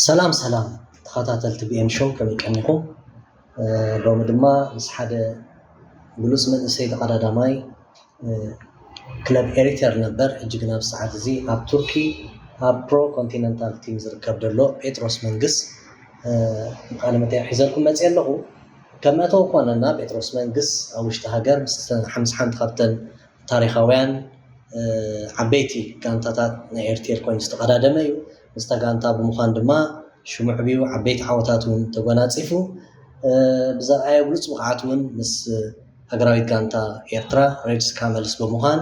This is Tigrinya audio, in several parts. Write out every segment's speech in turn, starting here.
سلام تخاطاتل تبي شو كمي كانكم لو مدما مس حدا بلوس من سيد قراداماي كلاب إريتر نبر اجينا بساعات زي اب تركي اب برو كونتيننتال تيم زركب دلو بيتروس منغس قال متى حزلكم مصيلو كما توقعنا بيتروس منغس او وشت هاجر مس حمس حمد خبتن تاريخاويان عبيتي كانتات نيرتير كوين استقدادميو مستغانتا بمخان دما شمعبيو عبيت عوتاتون تغناصيفو بزرعي بلص مقعاتون مس هاجراويت كانتا إيرترا ريدز كاملس بمخان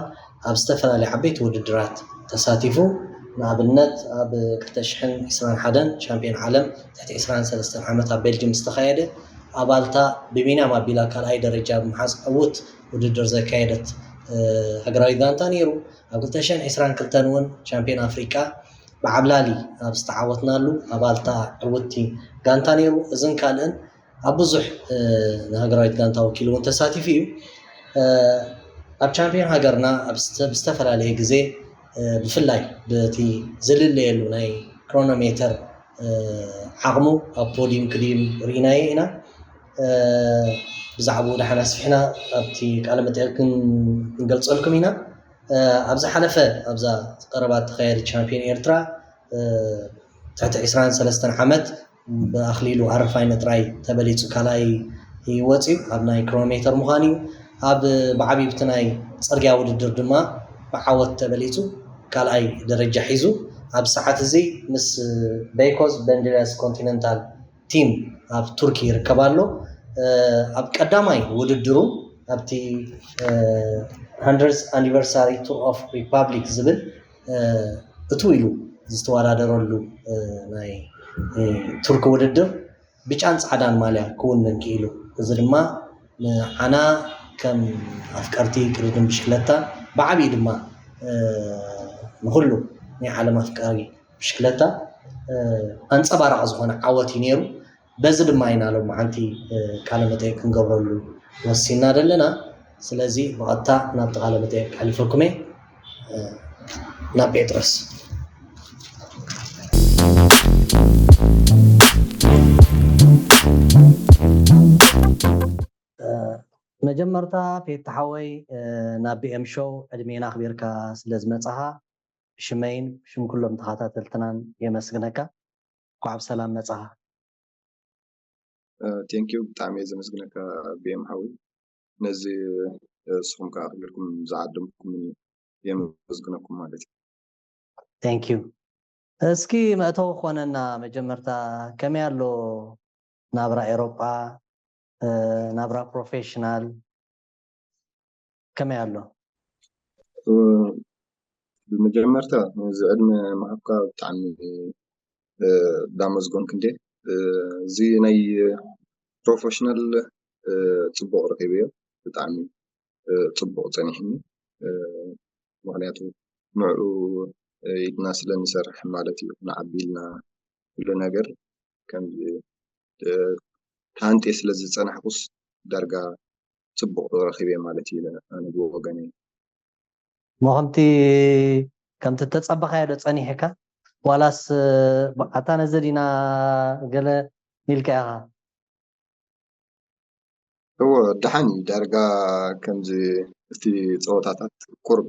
اب استفرالي عبيت وددرات تساتيفو نابلنت اب كتشحن اسران حدن شامبيون عالم تحت اسران 3 عامات بلجيم استخايده ابالتا بمينا ما بلا كالاي درجه محاس قوت وددر زكايدت هاجراويت كانتا نيرو اب كتشحن اسران كلتنون شامبيون افريكا بعبلالي اب استعوتنالو ابالتا عوتي كانتا نيرو اذن كالن ابوزح هاجراويت كانتا وكيلو تساتيفيو اب چامبيون هاجرنا اب استفرالي غزي بفلاي بتي زلليلو ناي كرونوميتر عقمو اب بوديم كليم ريناينا بزعبو دحنا سفحنا ابتي قالمتكن نغلصلكم هنا ابز حلفه ابزا قربات خير چامبيون إيرترا تحت اسران 3 عامات باخليلو عرفاين تراي تبليصو كالاي يوصي اب ناي كرونوميتر مخاني اب بعبي بتناي صرغيا وددر دما بعوت تبليصو كالاي درجه حيزو اب ساعات زي مس بيكوز بندراس كونتيننتال تيم اب تركي يركبالو اب قداماي وددرو ابتي 100th anniversary tour of republic زبل اتويلو زتوارادرلو ناي ترك وددر بيچان صعدان ماليا كون نكيلو زدما انا كم افكارتي كردن بشكلتا بعبي دما نقولو ني عالم افكاري بشكلتا انصبارق زونه عوتي نيرو بز دما ينالو معنتي كلمتي كنغبرلو وسينا دلنا سلازي بقطع نابت قالمتي حلفكمي نا بيتروس مجمرتا في التحوي نابي ام شو ادمينا خبيركا سلازمصها شمين شم كلهم تخاتاتلتنان يمسغنكا وعب سلام مصها ثانك يو بتعمي زمسغنكا بيم حوي نزي سخمكا خبيركم زعدمكم يمسغنكم مالتي ثانك يو اسكي ما تو خوننا مجمرتا كم يالو نابرا اوروبا نابرا بروفيشنال كم يالو بالمجمرتا زعدم معكا بتعمي دامزغون كندي زي ناي بروفيشنال صبغ رقيبيه بتعمي صبغ صنيحني معناته نوعو يدنا سلن يسرح مالتي نعبيلنا كل نجر كان هانتي سلازي صنحقص درجه صبغ رقيبيه مالتي انا بوغني مهمتي كم تتصبخ يا صنيحك ولاس اتانا زدينا قال نلقاها هو دحاني درجة كمزي في صوتات قرب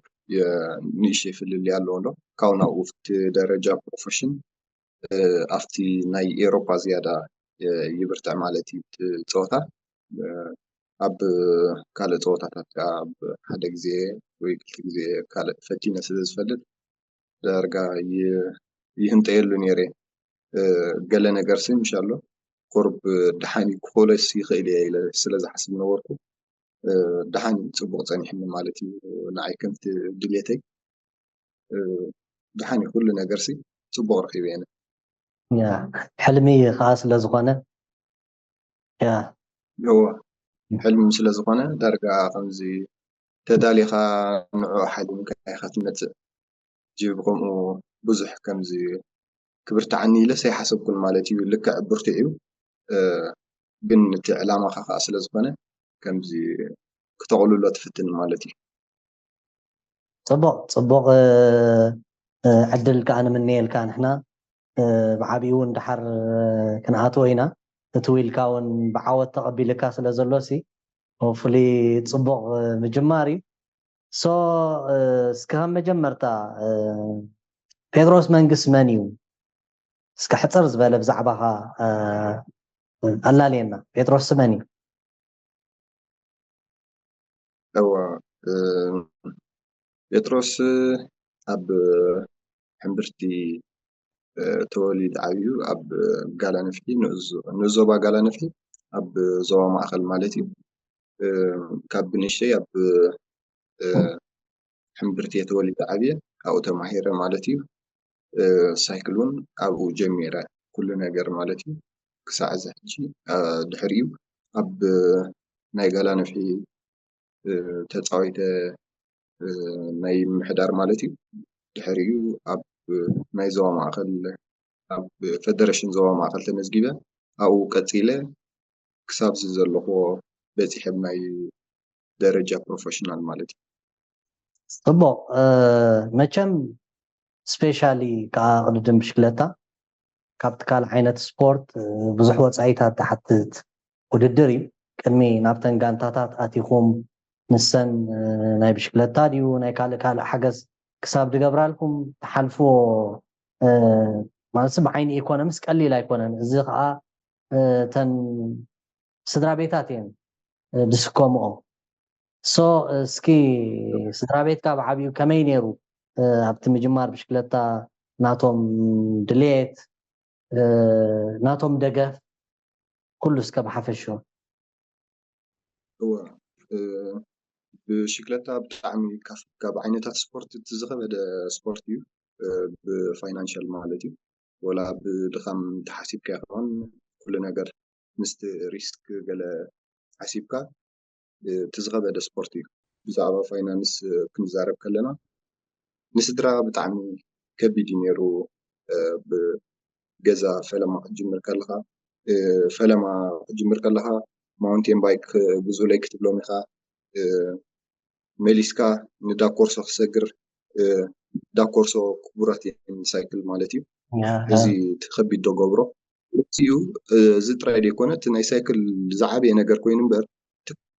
نيشي في اللي يالو له كونه وفت درجة بروفيشن افتي ناي اوروبا زيادة يبرتع مالتي صوتا اب كاله صوتات اب حدا غزي وي غزي كاله فتينا سزفلت درجة يهنتيلو نيري قال ነገር سي ان شاء الله قرب دحاني كولس يخيل الى سلاز حسب نوركو دحاني صبغ صنيحني مالتي نعي كنت دليتي دحاني كل ነገር سي صبغ رخيبينه يا حلمي خاص لزغونه يا هو حلم سلازغونه درجه خمزي تداليخا نوع حلم كاي ختمت جيبكم بزح كمزي كبرت عني لسه حسب كل مالتي لك عبرتي ግን እቲ ዕላማ ከዓ ስለ ዝኾነ ከምዚ ክተቕልሎ ትፍትን ማለት እዩ ፅቡቕ ዕድል ከዓ ንምንኤልካ ንሕና بعبي ون دحر كنأتو هنا تتويل كاون بعوض تقبل كاس لزلوسي وفلي تصبغ مجماري سكام مجمرتا بيدروس منقس منيو سك حصر زباله بزعبها الله لينا بيدروس منيو أو بطرس أب حمبرتي توليد عيو أب قال نفي نزوبا قال نفي أب زوا مأخل مالتي كاب نشي أب حمبرتي توليد عبية أو تماهير مالتي سايكلون أو جميرة كل نجار مالتي كساعة زحجي دحريو أب ناي قال نفي تتصاويت ناي محدار مالتي دحريو أب ناي زوا مأخل أب فدرشن زوا مأخل تمزجيبة أو كتيلة كساب زلخو بيتي حب ناي درجة بروفيشنال مالتي طبو مچم سبيشالي قدم بشكلتا كابت كال عينة سبورت بزح وصعيتها تحت وددري كمي نابتن غانتاتات اتيخوم نسن ناي بشكلتا ديو ناي كال حجز كساب دغبرالكم تحالفو ማለት بعين ኢኮኖሚክስ ቀሊል ኣይኮነን እዚ ከዓ ተን ስድራ ቤታት እየን ድስከምኦ እስኪ ስድራ ቤትካ ብዓብዩ ከመይ ነይሩ ኣብቲ ምጅማር ብሽክለታ ናቶም ድሌት ናቶም ደገፍ ኩሉ እስከ ብሓፈሾ هو بشكلتا بتعمي كاب عينتات سبورت تزغبد سبورت يو بفاينانشال مالتي ولا بدخم تحاسيب كيخون كل نجار مست ريسك قال حاسيبك تزغبد سبورت يو بزعبا فاينانس كنزارب كلنا نسدرا بتعمي كبي دينيرو بجزا فلما جمر كلها فلما جمر كلها ماونتين بايك بزو لي كتب لهم ميليسكا ندا كورسو خسجر دا كورسو كبرات سايكل مالتي زي تخبي دو غبرو تيو زي ترايد يكونت ناي سايكل زعابي نجر كوين بر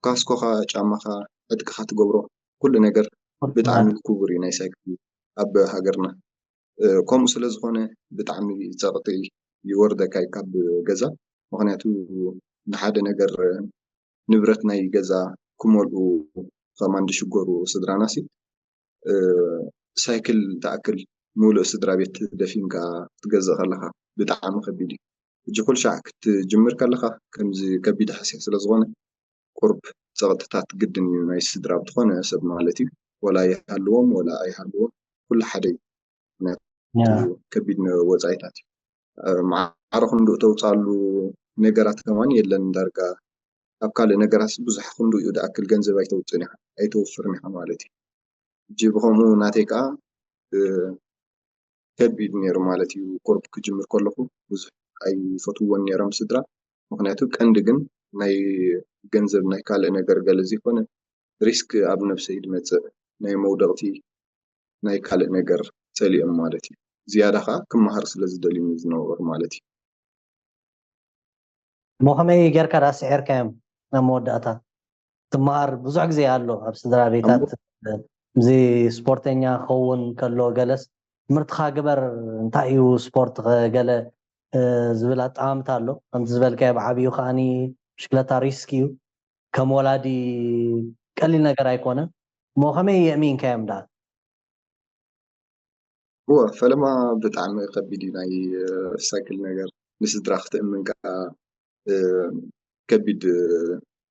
كاسكوخا جامخا ادكخا تغبرو كل نجر بتعمل كوبري ناي سايكل اب هاجرنا كوم سلازخونه بتعمل زقطي يورد كاي كاب غزا مغنياتو نحاد نجر نبرت ناي غزا كمولو كمان دشغورو سدراناسي سايكل تاكل مولو سدرا بيت دفينكا تغزا خلها بتعام خبيدي جي كل شعك تجمر كلها كمزي كبيد حسي سلازغونه قرب زغطتات قدن ناي سدرا بتخونه سب مالتي ولا يحلوم ولا اي حلوم كل حدا كبيد وزايتات مع عرخ ندو توصالو نجرات كمان يلن درجه أبكال نجارس بزح خندو يود أكل جنزة بيتوتني أيتوفرني حمالتي جيبهم ناتيكا كبيد نير مالتي وقرب كجمر كله بزح أي فتوى نيرم سدرا مخنياتو كندجن ناي جنزة ناي كال نجار جالزي كونه ريسك أب نفسي دمت ناي مودغتي ناي كال نجار تالي مالتي زيادة خا كم هرس لزدلي مزنور مالتي مهمي جركا راس عير كام نموداتا تمار ብዙሕ ግዜ ኣሎ ኣብ ስድራ ቤታት እዚ ስፖርተኛ ክኸውን ከሎ ገለስ ምርትኻ ግበር እንታይ እዩ ስፖርት ገለ ዝብል ኣጠማምታ ኣሎ ከምቲ ዝበልካዮ ብዓብዩ ከዓኒ ብሽክለታ ሪስክ እዩ ከም ወላዲ ቀሊል ነገር ኣይኮነን እሞ ከመይ የእሚንካዮም ዳ هو فلما بتعمل خبيدي ناي سايكل نجار نسدرا ختأمن كبيد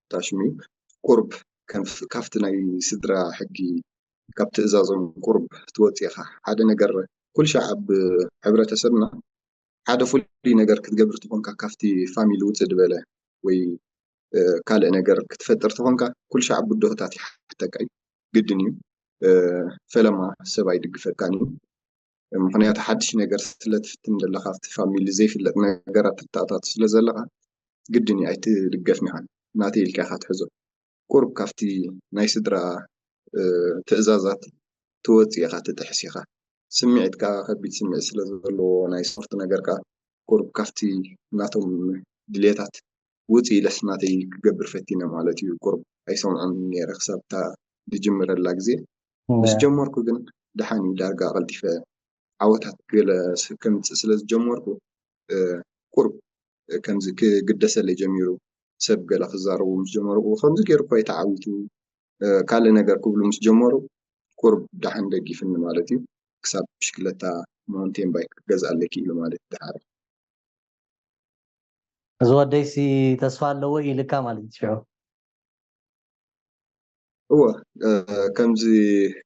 تاشمي قرب كان كافت ناي سدرا حقي كابت إزازم قرب توتيخا هذا نجار كل شعب عبرة سرنا هذا فلي نجار كتجبر تكون كافتي فاميلي وتدبله وي كال نجار كتفتر تكون كل شعب بده تاتي حتى كاي قدني فلما سبعي دق فكاني مخنيات حدش نجار سلتفتن لخافت فاميلي زي في نجارات التعطات سلزلها قدني أيت دقفني عن ناتي الكاخات حزو قرب كافتي ناي سدرا تأزازات توتي خات تحسيخا سمعت كبيت سمع سلازلو ناي سبورت نجار قرب كافتي ناتهم دليتات وتي لسناتي قبر فتينا مالتي قرب أي سون عن نير حسابتا دجمر اللاجزي بس جمركو جن دحاني دارجا غلطي في عوتها قل كم سلز جمركو قرب كم زك قدس اللي جميرو سب قال خزارو مش جمرو وخمس غير كوي تعاوتو كال نجار كوبلو مش جمرو قرب دحان دقي في مالتي كسب مشكلتها مونتين بايك جزء اللي كيلو مالتي دحار زود ديسي تصفى لو إلى كامل شو هو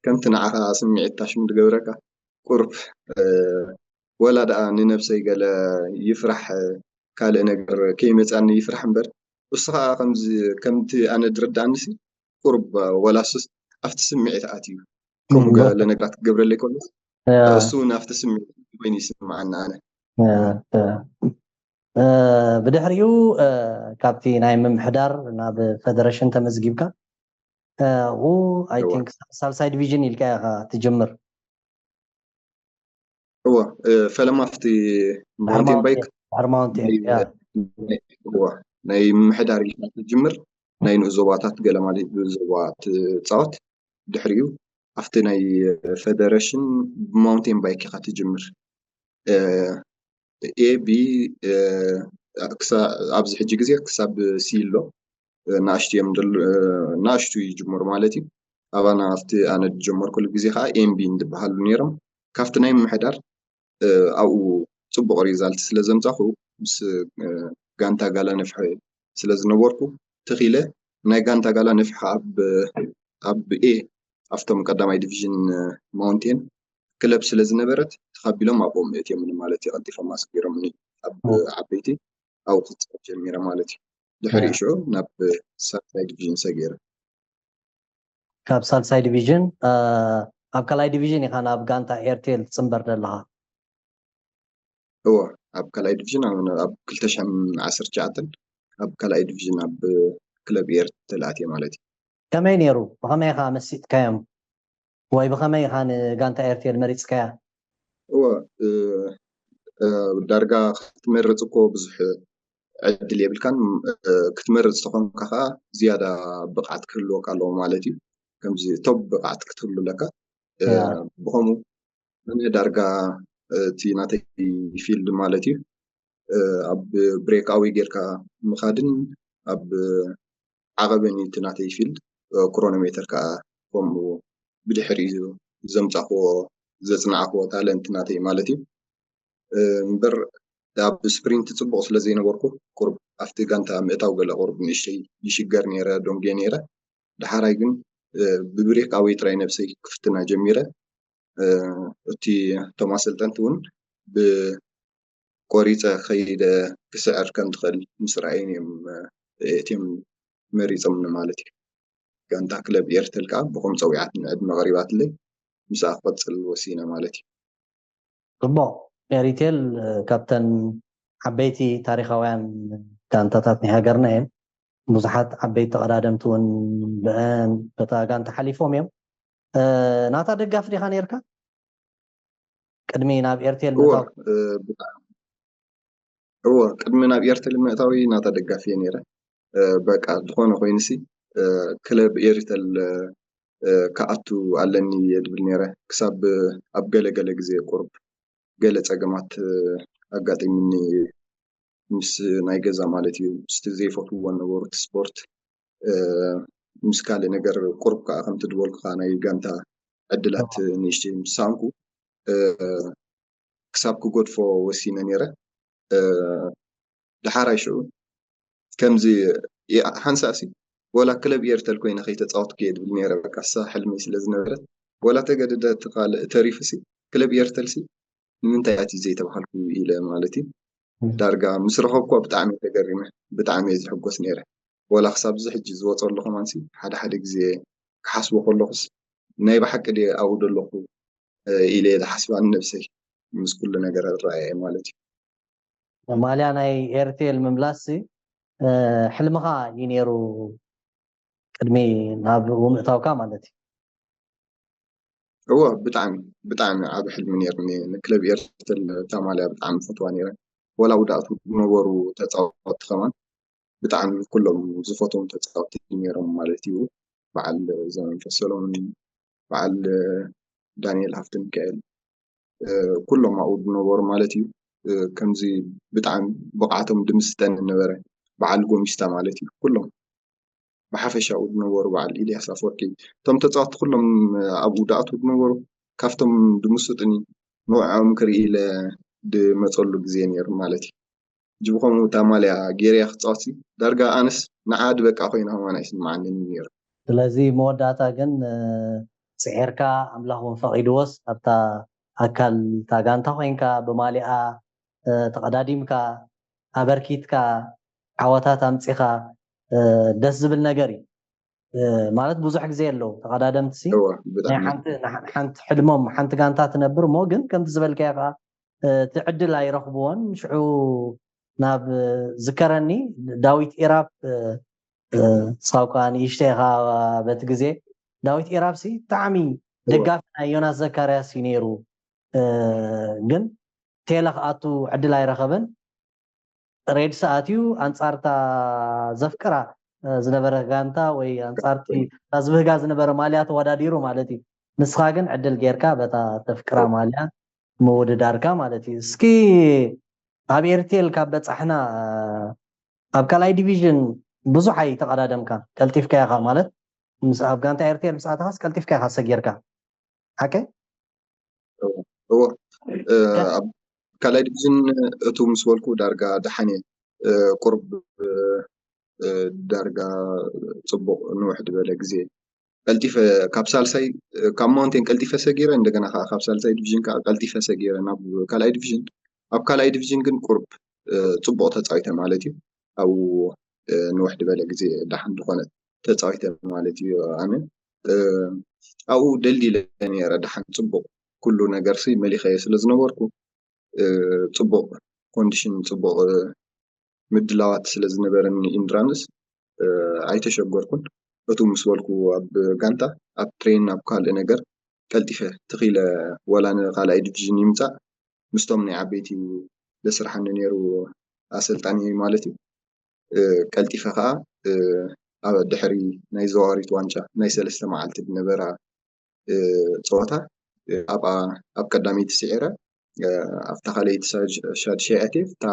كم تنعها سمعت تاشم دقورك قرب ولا دا نفسي قال يفرح قال نجر كيمت أني يفرح مبر وصها كم أنا درد عنسي قرب ولا سس أفت سمعت آتيو كم قال لنقرأت قبر اللي كله السون أفت سمعت وين يسمع عنا أنا بدحريو كابتن ناي ممحدار ناب فدريشن تمزجيبكا هو اي ثينك سالساي ديفيجن يلقى تجمر هو فلما أفتي ماونتين بايك هو ناي ممحدار تجمر ناي نزواتات قال مالي نزوات تصوت دحريو أفتي ناي فدريشن ماونتين بايك تجمر A B أبز حجي جزية كسب سيلو ناشتي يمدل ناشتو يجمر مالتي أنا أفتي أنا جمر كل جزية خا M B ندب هالنيرم كافت نايم محدار أو صبغ ريزالت سلزم تأخو بس جانتا قالا نفحي سلزم نوركو تخيله ناي جانتا قالا نفح أب A أفتم قدامي ديفيجن ماونتين كلب ስለዝነበረት ተኸቢሎም ኣብኦም እትዮም ማለት እዩ ቀልጢፎም ኣስጊሮምኒ ኣብ ዓበይቲ ኣብኡ ክፅበ ጀሚረ ማለት እዩ ድሕሪ ሽዑ ናብ ሳልሳይ ዲቪዥን ሰጊረ ካብ ሳልሳይ ዲቪዥን ኣብ ካልኣይ ዲቪዥን ኢኻ ናብ ጋንታ ኤርቴል ትፅምበር ዘለኻ እዎ ኣብ ካልኣይ ዲቪዥን ኣብ 2019 ኣብ ካልኣይ ዲቪዥን ኣብ ክለብ ኤርቴል ኣትየ ማለት እዩ ከመይ ነይሩ ብኸመይ ኢኻ መሲጥካዮም ወይ بخمي خان جانتا إيرتيل مريض كيا هو درجة تمرد كو بزح عدل يبل كان كتمرد تكون كخا زيادة بقعت كله قالوا مالتي كم زي توب بقعت كتلو لك بخمو من درجة تيناتي فيلد مالتي أب بريك أوي جيركا مخادن أب عقبني تيناتي فيلد كرونومتر كا كمو بدحريزو زمتاخو زصنعخو تالنت ناتي مالتي مبر داب سبرينت تصبغ سلازي نبركو قرب افتي غانتا ميتاو غلا قرب نشي يشغر نيره دونغي نيره دحراي غن ببريك اوي تراي نفسي كفتنا جميره تي توماسلتنتون ب قريصه خيد كسعر كم تخل مسرعين تيم مريصم مالتي غانتا كلب يرتل كاب بقوم صويعات نعد مغربات لي مساق بتصل وسينا مالتي طبعا ريتيل كابتن حبيتي تاريخوان كان تاتني هاجرنا ብዙሓት ዓበይቲ ተቀዳደምቲ እውን በታ ጋንታ ሓሊፎም እዮም ናታ ደጋፊ ዲኻ ነርካ ቅድሚ ናብ ኤርቴል ምእታው هو ቅድሚ ናብ ኤርቴል ምእታዊ ናታ ደጋፊ ነይረ በቃ ዝኾነ ኮይንሲ ክለብ ኤርቴል كأتو علني يدبل نيره كسب أبجل جل جزء قرب جل تجمعت أقعد مني مس نايجزا مالتي استزي فوتو ونورت سبورت مسكال نجر قرب كأخم تدول خانة يجانتا عدلت نيشتي مسانكو كسب كوجود فو وسينا نيره لحارة شو كم زي حنساسي ولا كلب يرتل كوين خي تتصاوت كيد بالنيرة بكاسا حلمي سلازنبرت ولا تجدد تقال تاريفسي كلب يرتلسي من تأتي زي تبحالكو إلى مالتي دارجا مسرحوكو بتعمل تجرمه بتعمل يحبوس نيرة ولا حساب زحج زوات الله خمانسي حدا زي كحسبه خلص نايب حق دي أود الله إلى ده حسب عن نفسي مش كل نجار الرأي مالتي مالي أنا إيرتيل مملاسي حلمها ينيرو ቅድሚ ናብ ምእታውካ ማለት እዩ هو بتعمي عاب حلم نيرني نكلب إيرتل تاماليا بتعمي فتوى نيرة ولا ودأت نورو تتصوت كمان بتعمي كلهم زفتهم تتصوت نيرهم مالتيو بعد زمن فسلون بعد دانيال هافتن ميكائيل كلهم عود نور مالتيو كمزي بتعمي بقعتهم دمستان النبرة بعد قوميستا مالتيو كلهم بحفش عود نور بعد إلياس أفوركي تم تتصوت كلهم أبو دأت نور كافتم دمستني نوعهم كري إلى دمتصلو جزينير مالتي جبكم تاماليا جيري خصاصي درجة أنس نعاد بك أخوينا هو أنا اسم معني نير ስለዚ መወዳእታ ግን ፅዒርካ ኣምላኽ እውን ፈቒድዎስ ኣብታ ኣካል እታ ጋንታ ኮይንካ ብማሊኣ ተቐዳዲምካ ኣበርኪትካ ዓወታት ኣምፂኻ ደስ ዝብል ነገር እዩ ማለት ብዙሕ ግዜ ኣለዉ ተቐዳደምቲ هو ናይ بدأنا ሓንቲ ሕልሞም ሓንቲ ጋንታ ትነብር እሞ ግን ከምቲ ዝበልከያ ከዓ እቲ ዕድል ኣይረኽብዎን ሽዑ ናብ ዝከረኒ ዳዊት ኢራብ ሳውካ ንእሽተይ ኢኻ በቲ ግዜ ዳዊት ኢራብሲ ብጣዕሚ ደጋፊ ናይ ዮናስ ዘካርያስ እዩ ነይሩ ግን ቴለ ክኣቱ ዕድል ኣይረኸበን ሬድ ሰኣትዩ ኣንፃርታ ዘፍቅራ ዝነበረ ጋንታ ወይ ኣንፃርቲ ዝብህጋ ዝነበረ ማልያ ተወዳዲሩ ማለት እዩ ንስኻ ግን ዕድል ጌርካ በታ ተፍቅራ ማልያ ምውድዳርካ ማለት እዩ እስኪ ኣብ ኤርቴል ካብ በፃሕና ኣብ ካልኣይ ዲቪዥን ብዙሕ ኣይተቐዳደምካ ቀልጢፍካ ኢኻ ማለት ምስ ኣብ ጋንታ ኤርቴል ምስኣተኻስ ቀልጢፍካ ኢኻ ሰጊርካ ሓቀ هو كلا ديفيجن أتو مسولكو دارجا دحني قرب دارجا صبو نوحد بالك زي قلتيفة كابسال ساي كامونتين قلتيفة سجيرة عندنا كابسال ساي ديفيجن قلتيفة سجيرة ناب كلا ديفيجن أب كلا ديفيجن كن قرب صبو تتصايته مالتي أو نوحد بالك زي دحن دخانة تتصايته مالتي أنا أو دليل يعني ردحن صبو كله نجارسي مليخة يسلز نوركو صبو كونديشن صبو مدلوات سلز نبرن إندرانس ኣይተሸጎርኩን እቱም ምስ በልኩ ኣብ ጋንታ ኣብ ትሬን ኣብ ካልእ ነገር ቀልጢፈ ትኺለ ወላ ንኻልኣይ ዲቪዥን ይምፃእ ምስቶም ናይ ዓበይቲ ዘስራሐኒ ነይሩ ኣሰልጣኒ ማለት እዩ ቀልጢፈ ከዓ ኣብ ድሕሪ ናይ ዘዋሪት ዋንጫ ናይ 3 መዓልቲ ዝነበራ ፀወታ ኣብ ቀዳመይቲ ስዒረ ኣብታ ካልአይቲ ሻድሻይ ኣትየ እታ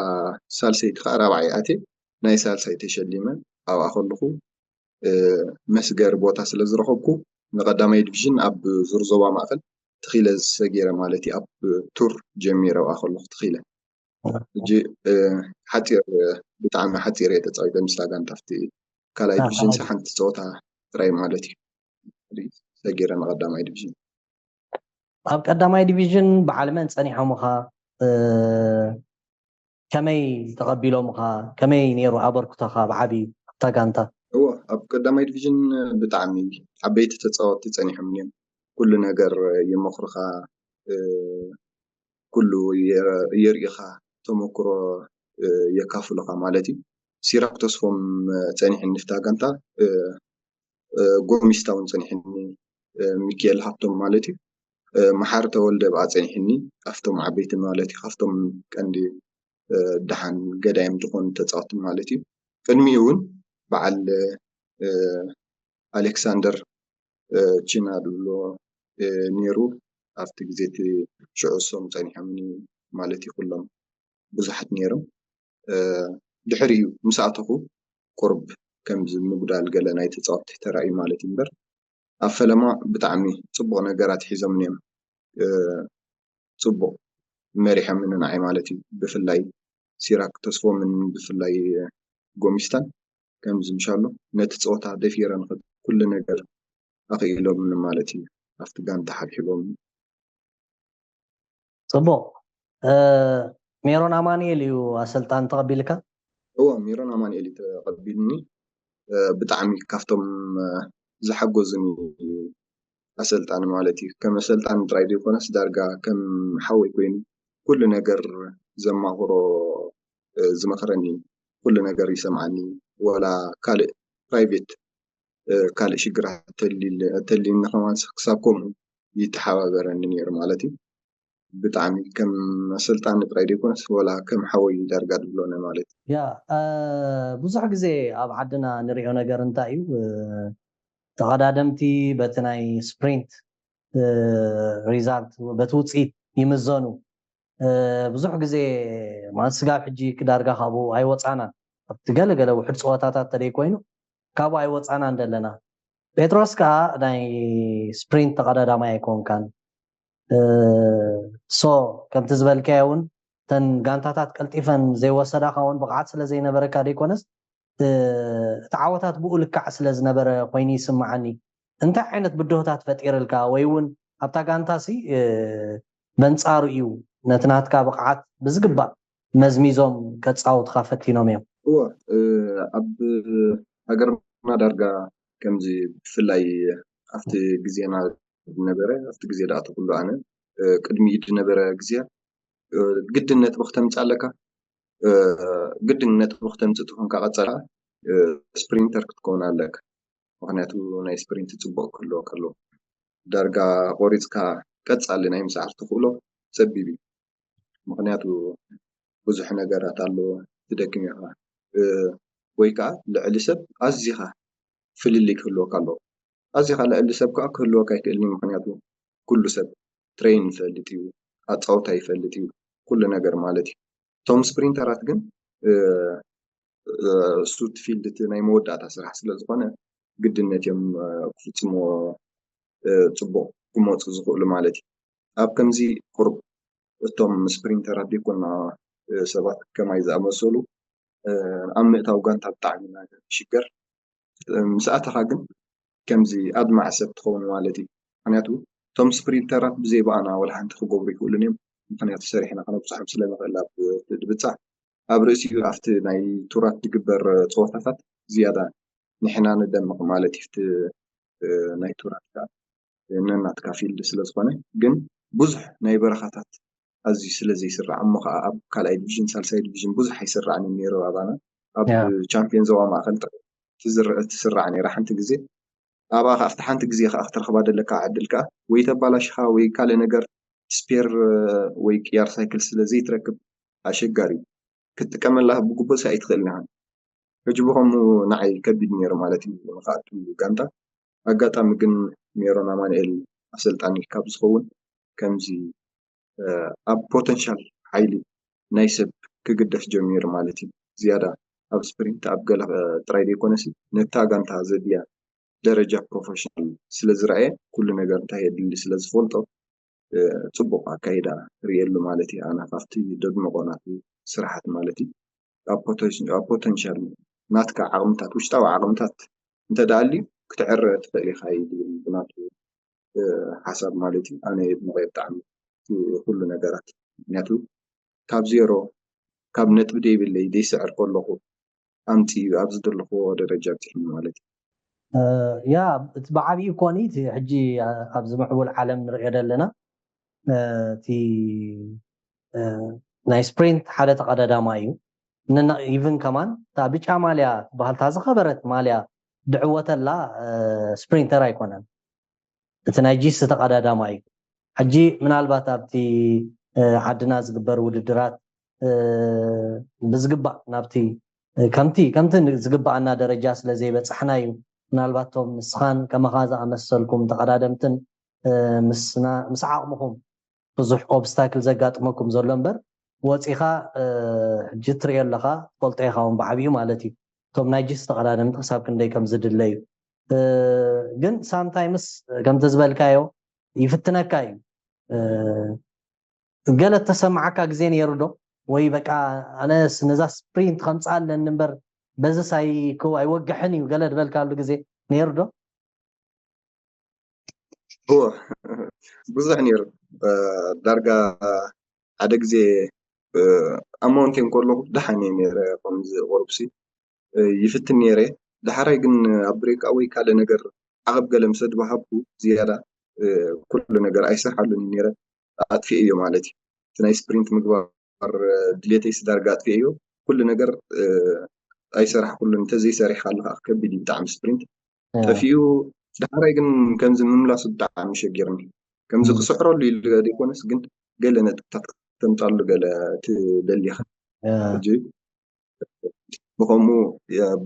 ሳልሰይቲ ከዓ ራብዓይ ኣትየ ናይ ሳልሳይ ተሸሊመ ኣብኣ ከለኹ መስገር ቦታ ስለ ዝረኸብኩ ንቐዳማይ ዲቪዥን ኣብ ዙር ዞባ ማእኸል ትኺለ ዝሰጊረ ማለት እዩ ኣብ ቱር ጀሚረ ኣብኣ ከለኹ ትኺለ እጂ ሓፂር ብጣዕሚ ሓፂር እየ ተፃዊተ ምስላ ጋንታ ኣብቲ ካልኣይ ዲቪዥን ሓንቲ ፀወታ ጥራይ ማለት እዩ ሰጊረ ንቐዳማይ ዲቪዥን ኣብ ቀዳማይ ዲቪዥን ብዓለመን ፀኒሖምኻ ከመይ ተቐቢሎምኻ ከመይ ነይሩ ኣበርክቶኻ ብዓብዪ ኣብታ ጋንታ هو ኣብ ቀዳማይ ዲቪዥን ብጣዕሚ ዓበይቲ ተፃወትቲ ፀኒሖም እዮም ኩሉ ነገር ይመኽሩኻ ኩሉ የርእኻ ተመክሮ የካፍሉኻ ማለት እዩ ሲራክ ተስፎም ፀኒሕኒ ፍታ ጋንታ ጎሚስታ እውን ፀኒሕኒ ሚካኤል ሃብቶም ማለት እዩ መሓር ተወልደ ብኣ ፀኒሕኒ ካብቶም ዓበይቲ ማለት እዩ ካብቶም ቀንዲ ደሓን ገዳይም ዝኾኑ ተፃወትቲ ማለት እዩ ቅድሚኡ እውን በዓል ኣሌክሳንደር ቺናድሎ ነይሩ ኣብቲ ግዜ እቲ ሽዑሶም ፀኒሖምኒ ማለት እዩ ኩሎም ብዙሓት ነይሮም ድሕሪኡ ምስ ኣተኹ ቁርብ ከምዚ ምጉዳል ገለ ናይ ተፃወትቲ ተራእዩ ማለት እዩ እምበር ኣብ ፈለማ ብጣዕሚ ፅቡቕ ነገራት ሒዞም እዮም ፅቡቕ መሪሖም ንዓይ ማለት እዩ ብፍላይ ሲራክ ተስፎምን ብፍላይ ጎሚስታን ከምዚ ምሻሎ ነቲ ፀወታ ደፊረ ንኽእል ኩሉ ነገር ኣኽኢሎም ማለት እዩ ኣብቲ ጋንታ ሓብሒቦም ፅቡቕ ሜሮን ኣማንኤል እዩ ኣሰልጣን ተቐቢልካ እዎ ሜሮን ኣማንኤል እዩ ተቐቢልኒ ብጣዕሚ ካብቶም ዝሓጎዝኒ ኣሰልጣኒ ማለት እዩ ከም ኣሰልጣኒ ጥራይ ዘይኮነስ ዳርጋ ከም ሓወይ ኮይኑ ኩሉ ነገር ዘማኽሮ ዝመኽረኒ ኩሉ ነገር ይሰምዓኒ ወላ ካልእ ፕራይቬት ካልእ ሽግራት ተሊኒ ከማን ክሳብ ከምኡ يتحابرني نير مالتي بتعمل كم سلطان ጥራይ ደይኮነስ ወላ ከም ሓወይ ዳርጋ ድብሎነ ማለት ያ ብዙሕ ግዜ ኣብ ዓድና ንሪኦ ነገር እንታይ እዩ ተቐዳደምቲ በቲ ናይ ስፕሪንት ሪዛልት በቲ ውፅኢት ይምዘኑ ብዙሕ ግዜ ማለት ስጋብ ሕጂ ዳርጋ ካብኡ ኣይወፃናን ኣብቲ ገለገለ ውሕድ ፀወታታት ተደይ ኮይኑ ካብኡ ኣይወፃናን ዘለና ጴጥሮስ ከዓ ናይ ስፕሪንት ተቐዳዳማይ ኣይኮንካን ሶ ከምቲ ዝበልካዮ እውን ተን ጋንታታት ቀልጢፈን ዘይወሰዳካ እውን ብቕዓት ስለ ዘይነበረካ ደይኮነስ እቲ ዓወታት ብኡ ልካዕ ስለ ዝነበረ ኮይኑ ይስምዓኒ እንታይ ዓይነት ብድሆታት ፈጢርልካ ወይ እውን ኣብታ ጋንታሲ በንፃሩ እዩ ነቲ ናትካ ብቕዓት ብዝግባእ መዝሚዞም ከፃውትካ ፈቲኖም እዮም هو ኣብ ሃገርና ዳርጋ ከምዚ ብፍላይ ኣብቲ ግዜና ዝነበረ ኣብቲ ግዜ ዳኣተ ኩሉ ኣነ ቅድሚ ኢድ ነበረ ግዜ ግድነት ብክተምፅእ ኣለካ ግድነት ብክተምፅእ ትኾንካ ቀፀላ ስፕሪንተር ክትከውን ኣለካ ምክንያቱ ናይ ስፕሪንት ፅቡቅ ክህልዎ ከሎ ዳርጋ ቆሪፅካ ቀፃሊ ናይ ምሳዓር ትኽእሎ ፀቢብ እዩ ምክንያቱ ብዙሕ ነገራት ኣለዎ ትደክም ኢኻ ወይ ከዓ ልዕሊ ሰብ ኣዝኻ ፍልልይ ክህልወካ ኣለዎ ኣዝኻ ልዕሊ ሰብ ከዓ ክህልወካ ኣይክእልኒ ምክንያቱ ኩሉ ሰብ ትሬን ይፈልጥ እዩ ኣፃውታ ይፈልጥ እዩ ኩሉ ነገር ማለት እዩ እቶም ስፕሪንተራት ግን ሱት ፊልድ እቲ ናይ መወዳእታ ስራሕ ስለ ዝኾነ ግድነት እዮም ክፍፅሞ ፅቡቅ ክመፁ ዝኽእሉ ማለት እዩ ኣብ ከምዚ ቁርብ እቶም ስፕሪንተራት ደይኮና ሰባት ከማይ ዝኣመሰሉ ኣብ ምእታው ጋንታ ብጣዕሚ ሽገር ምስኣተኻ ግን ከምዚ ኣድማዕ ሰብ ትኸውን ማለት እዩ ምክንያቱ እቶም ስፕሪንተራት ብዘይ በኣና ወላ ሓንቲ ክገብሩ ይኽእሉን እዮም ምክንያቱ ሰሪሕና ክነብፅሖም ስለንኽእል ኣብ ድብፃዕ ኣብ ርእሲኡ ኣብቲ ናይ ቱራት ዝግበር ፀወታታት ዝያዳ ንሕና ንደምቕ ማለት እዩ እቲ ናይ ቱራት ከዓ ነናትካ ፊልድ ስለ ዝኾነ ግን ብዙሕ ናይ በረኻታት ኣዝዩ ስለ ዘይስራዕ እሞ ከዓ ኣብ ካልኣይ ዲቪዥን ሳልሳይ ዲቪዥን ብዙሕ ኣይስራዕን ነይሩ ኣባና ኣብ ቻምፒዮን ዞባ ማእኸል ትስራዕ ነይራ ሓንቲ ግዜ ኣብኣ ኣብቲ ሓንቲ ግዜ ከዓ ክትረኽባ ዘለካ ዕድል ከዓ ወይ ተባላሽኻ ወይ ካልእ ነገር ስፔር ወይ ቅያር ሳይክል ስለ ዘይትረክብ ኣሸጋሪ እዩ ክትጥቀመላ ብግቡእ ኣይትኽእልን ኢኻ ሕጂ ብከምኡ ንዓይ ከቢድ ነይሩ ማለት እዩ ንኽኣቱ ጋንታ ኣጋጣሚ ግን ሜሮን ኣማንኤል ኣሰልጣኒ ካብ ዝኸውን ከምዚ ኣብ ፖተንሻል ሓይሊ ናይ ሰብ ክግደፍ ጀሚሩ ማለት እዩ ዝያዳ ኣብ ስፕሪንት ኣብ ገለ ጥራይ ዘይኮነስ ነታ ጋንታ ዘድልያ ደረጃ ፕሮፌሽናል ስለ ዝረአየ ኩሉ ነገር እንታይ የድሊ ስለ ዝፈልጦ ፅቡቅ ኣካይዳ ርየሉ ማለት እዩ ኣነ ካብቲ ደድመቆ ናቱ ስራሓት ማለት እዩ ኣብ ፖተንሻል ናትካ ዓቕምታት ውሽጣዊ ዓቕምታት እንተዳልዩ ክትዕረ ትኽእል ኢኻ ይብል ብናቱ ሓሳብ ማለት እዩ ኣነ የድንቆ ብጣዕሚ ኩሉ ነገራት ምክንያቱ ካብ ዜሮ ካብ ነጥቢ ደይብለይ ደይስዕር ከለኹ ኣምፅኡ ኣብ ዝደለኽዎ ደረጃ ብፅሕኒ ማለት እዩ ያ እቲ ብዓብዪ ኮኒ እቲ ሕጂ ኣብዚ ምዕቡል ዓለም ንሪኦ ዘለና እቲ ናይ ስፕሪንት ሓደ ተቐዳዳማ እዩ ኢቭን ከማን እታ ብጫ ማልያ ትበሃል እታ ዝኸበረት ማልያ ድዕወተላ ስፕሪንተር ኣይኮነን እቲ ናይ ጂስ ተቐዳዳማ እዩ ሕጂ ምናልባት ኣብቲ ዓድና ዝግበር ውድድራት ብዝግባእ ናብቲ ከምቲ ዝግባኣና ደረጃ ስለ ዘይበፅሕና እዩ ምናልባት ቶም ምስኻን ከመኻ ዝኣመሰልኩም ተቐዳደምትን ምስ ዓቕምኹም ብዙሕ ኦብስታክል ዘጋጥመኩም ዘሎ እምበር ወፂኻ ሕጂ ትሪኦ ኣለኻ ትፈልጦ ኢኻ እውን ብዓብዩ ማለት እዩ እቶም ናይ ጂስ ተቐዳደምቲ ክሳብ ክንደይ ከም ዝድለ እዩ ግን ሳምታይምስ ከምቲ ዝበልካዮ ይፍትነካ እዩ ገለ ተሰማዓካ ግዜ ነይሩ ዶ ወይ በቃ ኣነስ ነዛ ስፕሪንት ከምፃ ኣለኒ እምበር በዚ ኣይወግሕን እዩ ገለ ድበልካሉ ግዜ ነይሩ ዶ ብዙሕ ነይሩ ዳርጋ ሓደ ግዜ ኣብ ማውንቴን ከለኹ ደሓን እየ ነይረ ከምዚ ቆርብሲ ይፍትን ነይረ ዳሕራይ ግን ኣብ ብሬካ ወይ ካልእ ነገር ዓቐብ ገለ ምስ ድባሃብኩ ዝያዳ ኩሉ ነገር ኣይሰርሓሉን ነይረ ኣጥፊእ እዮ ማለት እዩ እቲ ናይ ስፕሪንት ምግባር ድሌተይስ ዳርጋ ኣጥፊእ እዮ ኩሉ ነገር ኣይሰርሕ ኩሉ እንተዘይሰሪሕካ ኣለካ ከቢድ እዩ ብጣዕሚ ስፕሪንት ጠፊኡ ዳሕራይ ግን ከምዚ ምምላሱ ብጣዕሚ ሸጊርኒ ከምዚ ክስዕረሉ ኢሉ ዘይኮነስ ግን ገለ ነጥብታት ተምጣሉ ገለ ትደሊኻ ሕጂ ብከምኡ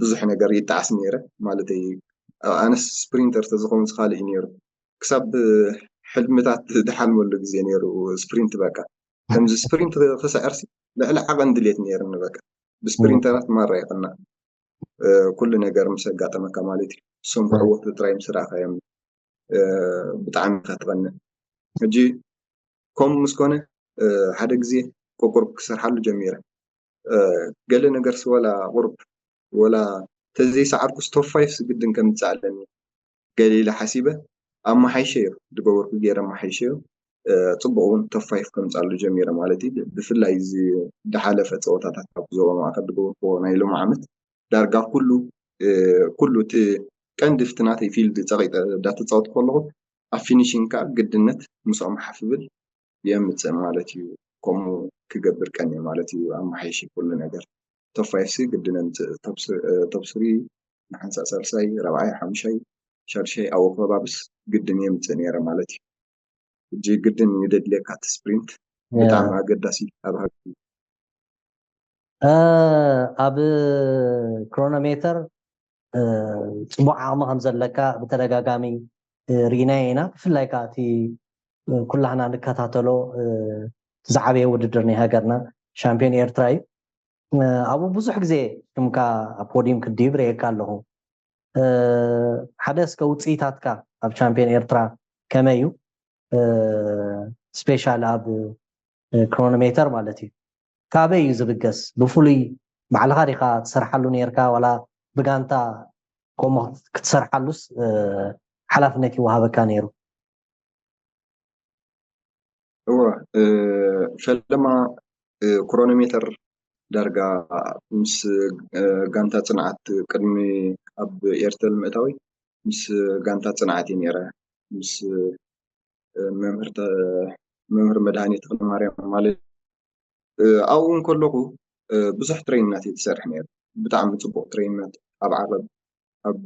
ብዙሕ ነገር ይጠዓስ ነይረ ማለተይ ኣነስ ስፕሪንተር ተዝኸውን ዝኻልእ ነይሩ ክሳብ ሕልምታት ድሓልመሉ ግዜ ነይሩ ስፕሪንት በቃ ከምዚ ስፕሪንት ክስዕርሲ ልዕሊ ዓቐን ድሌት ነይርኒ በቃ ብስፕሪንተራት ማራ ይቕና ኩሉ ነገር ምስ ኣጋጠመካ ማለት እዩ እሶም ክዕወቱ ጥራይ ምስ ረኣኻዮም ብጣዕሚ ክትቐንዕ ሕጂ ከምኡ ምስ ኮነ ሓደ ግዜ ቁርብ ክሰርሓሉ ጀሚረ ገለ ነገርስ ወላ ቁርብ ወላ ተዘይሰዓርኩስ ቶፕ 5 ስግድን ከምፅእ ኣለኒ ገሊላ ሓሲበ ኣመሓይሸዮ ዝገበርኩ ገይረ ኣመሓይሸዮ ፅቡቅ እውን ቶፕ 5 ከምፃሉ ጀሚረ ማለት እዩ ብፍላይ እዚ ዝሓለፈ ፀወታታት ኣብ ዞባ ማእከል ዝገበርክዎ ናይ ሎሚ ዓመት ዳርጋ ኩሉ እቲ ቀንዲ ፍቲ ናተይ ፊልድ ፀቂጠ እንዳተፃወትኩ ከለኹ ኣብ ፊኒሽንግ ከዓ ግድነት ምስኦም ሓፍ ብል የምፅእ ማለት እዩ ከምኡ ክገብር ቀኒ ማለት እዩ ኣመሓይሽ ኩሉ ነገር ቶፕ 5 ግድነ ቶፕ 3 ንሓንሳእ ሳልሳይ ራብዓይ ሓምሻይ ሻድሻይ ኣብኡ ከባብስ ግድን የምፅእ ነይረ ማለት እዩ እጂ ግድን የደድልየካ እቲ ስፕሪንት ብጣዕሚ ኣገዳሲ ኣብ ሃገር ኣብ ክሮኖሜተር ፅቡቅ ዓቕሚ ከም ዘለካ ብተደጋጋሚ ርኢና ኢና ብፍላይ ከዓ እቲ ኩላህና ንከታተሎ ዝዓበየ ውድድር ናይ ሃገርና ሻምፒዮን ኤርትራ እዩ ኣብኡ ብዙሕ ግዜ ሽምካ ኣብ ፖዲየም ክድይብ ርኤካ ኣለኹ ሓደ እስከ ውፅኢታትካ ኣብ ሻምፒዮን ኤርትራ ከመይ እዩ ስፔሻል ኣብ ክሮኖሜተር ማለት እዩ ካበይ እዩ ዝብገስ ብፍሉይ ባዕልኻ ዲኻ ትሰርሓሉ ነርካ ዋላ ብጋንታ ከምኡ ክትሰርሓሉስ ሓላፍነት ይወሃበካ ነይሩ እወ ፈለማ ክሮኖሜተር ዳርጋ ምስ ጋንታ ፅንዓት ቅድሚ ኣብ ኤርተል ምእታዊ ምስ ጋንታ ፅንዓት እዩ ነይረ ምስ መምህር መድሃኒት ተክለማርያም ማለት ኣብኡ ከለኹ ብዙሕ ትሬኒንጋት እየ ዝሰርሕ ነይረ ብጣዕሚ ፅቡቅ ትሬኒንጋት ኣብ ዓረብ ኣብ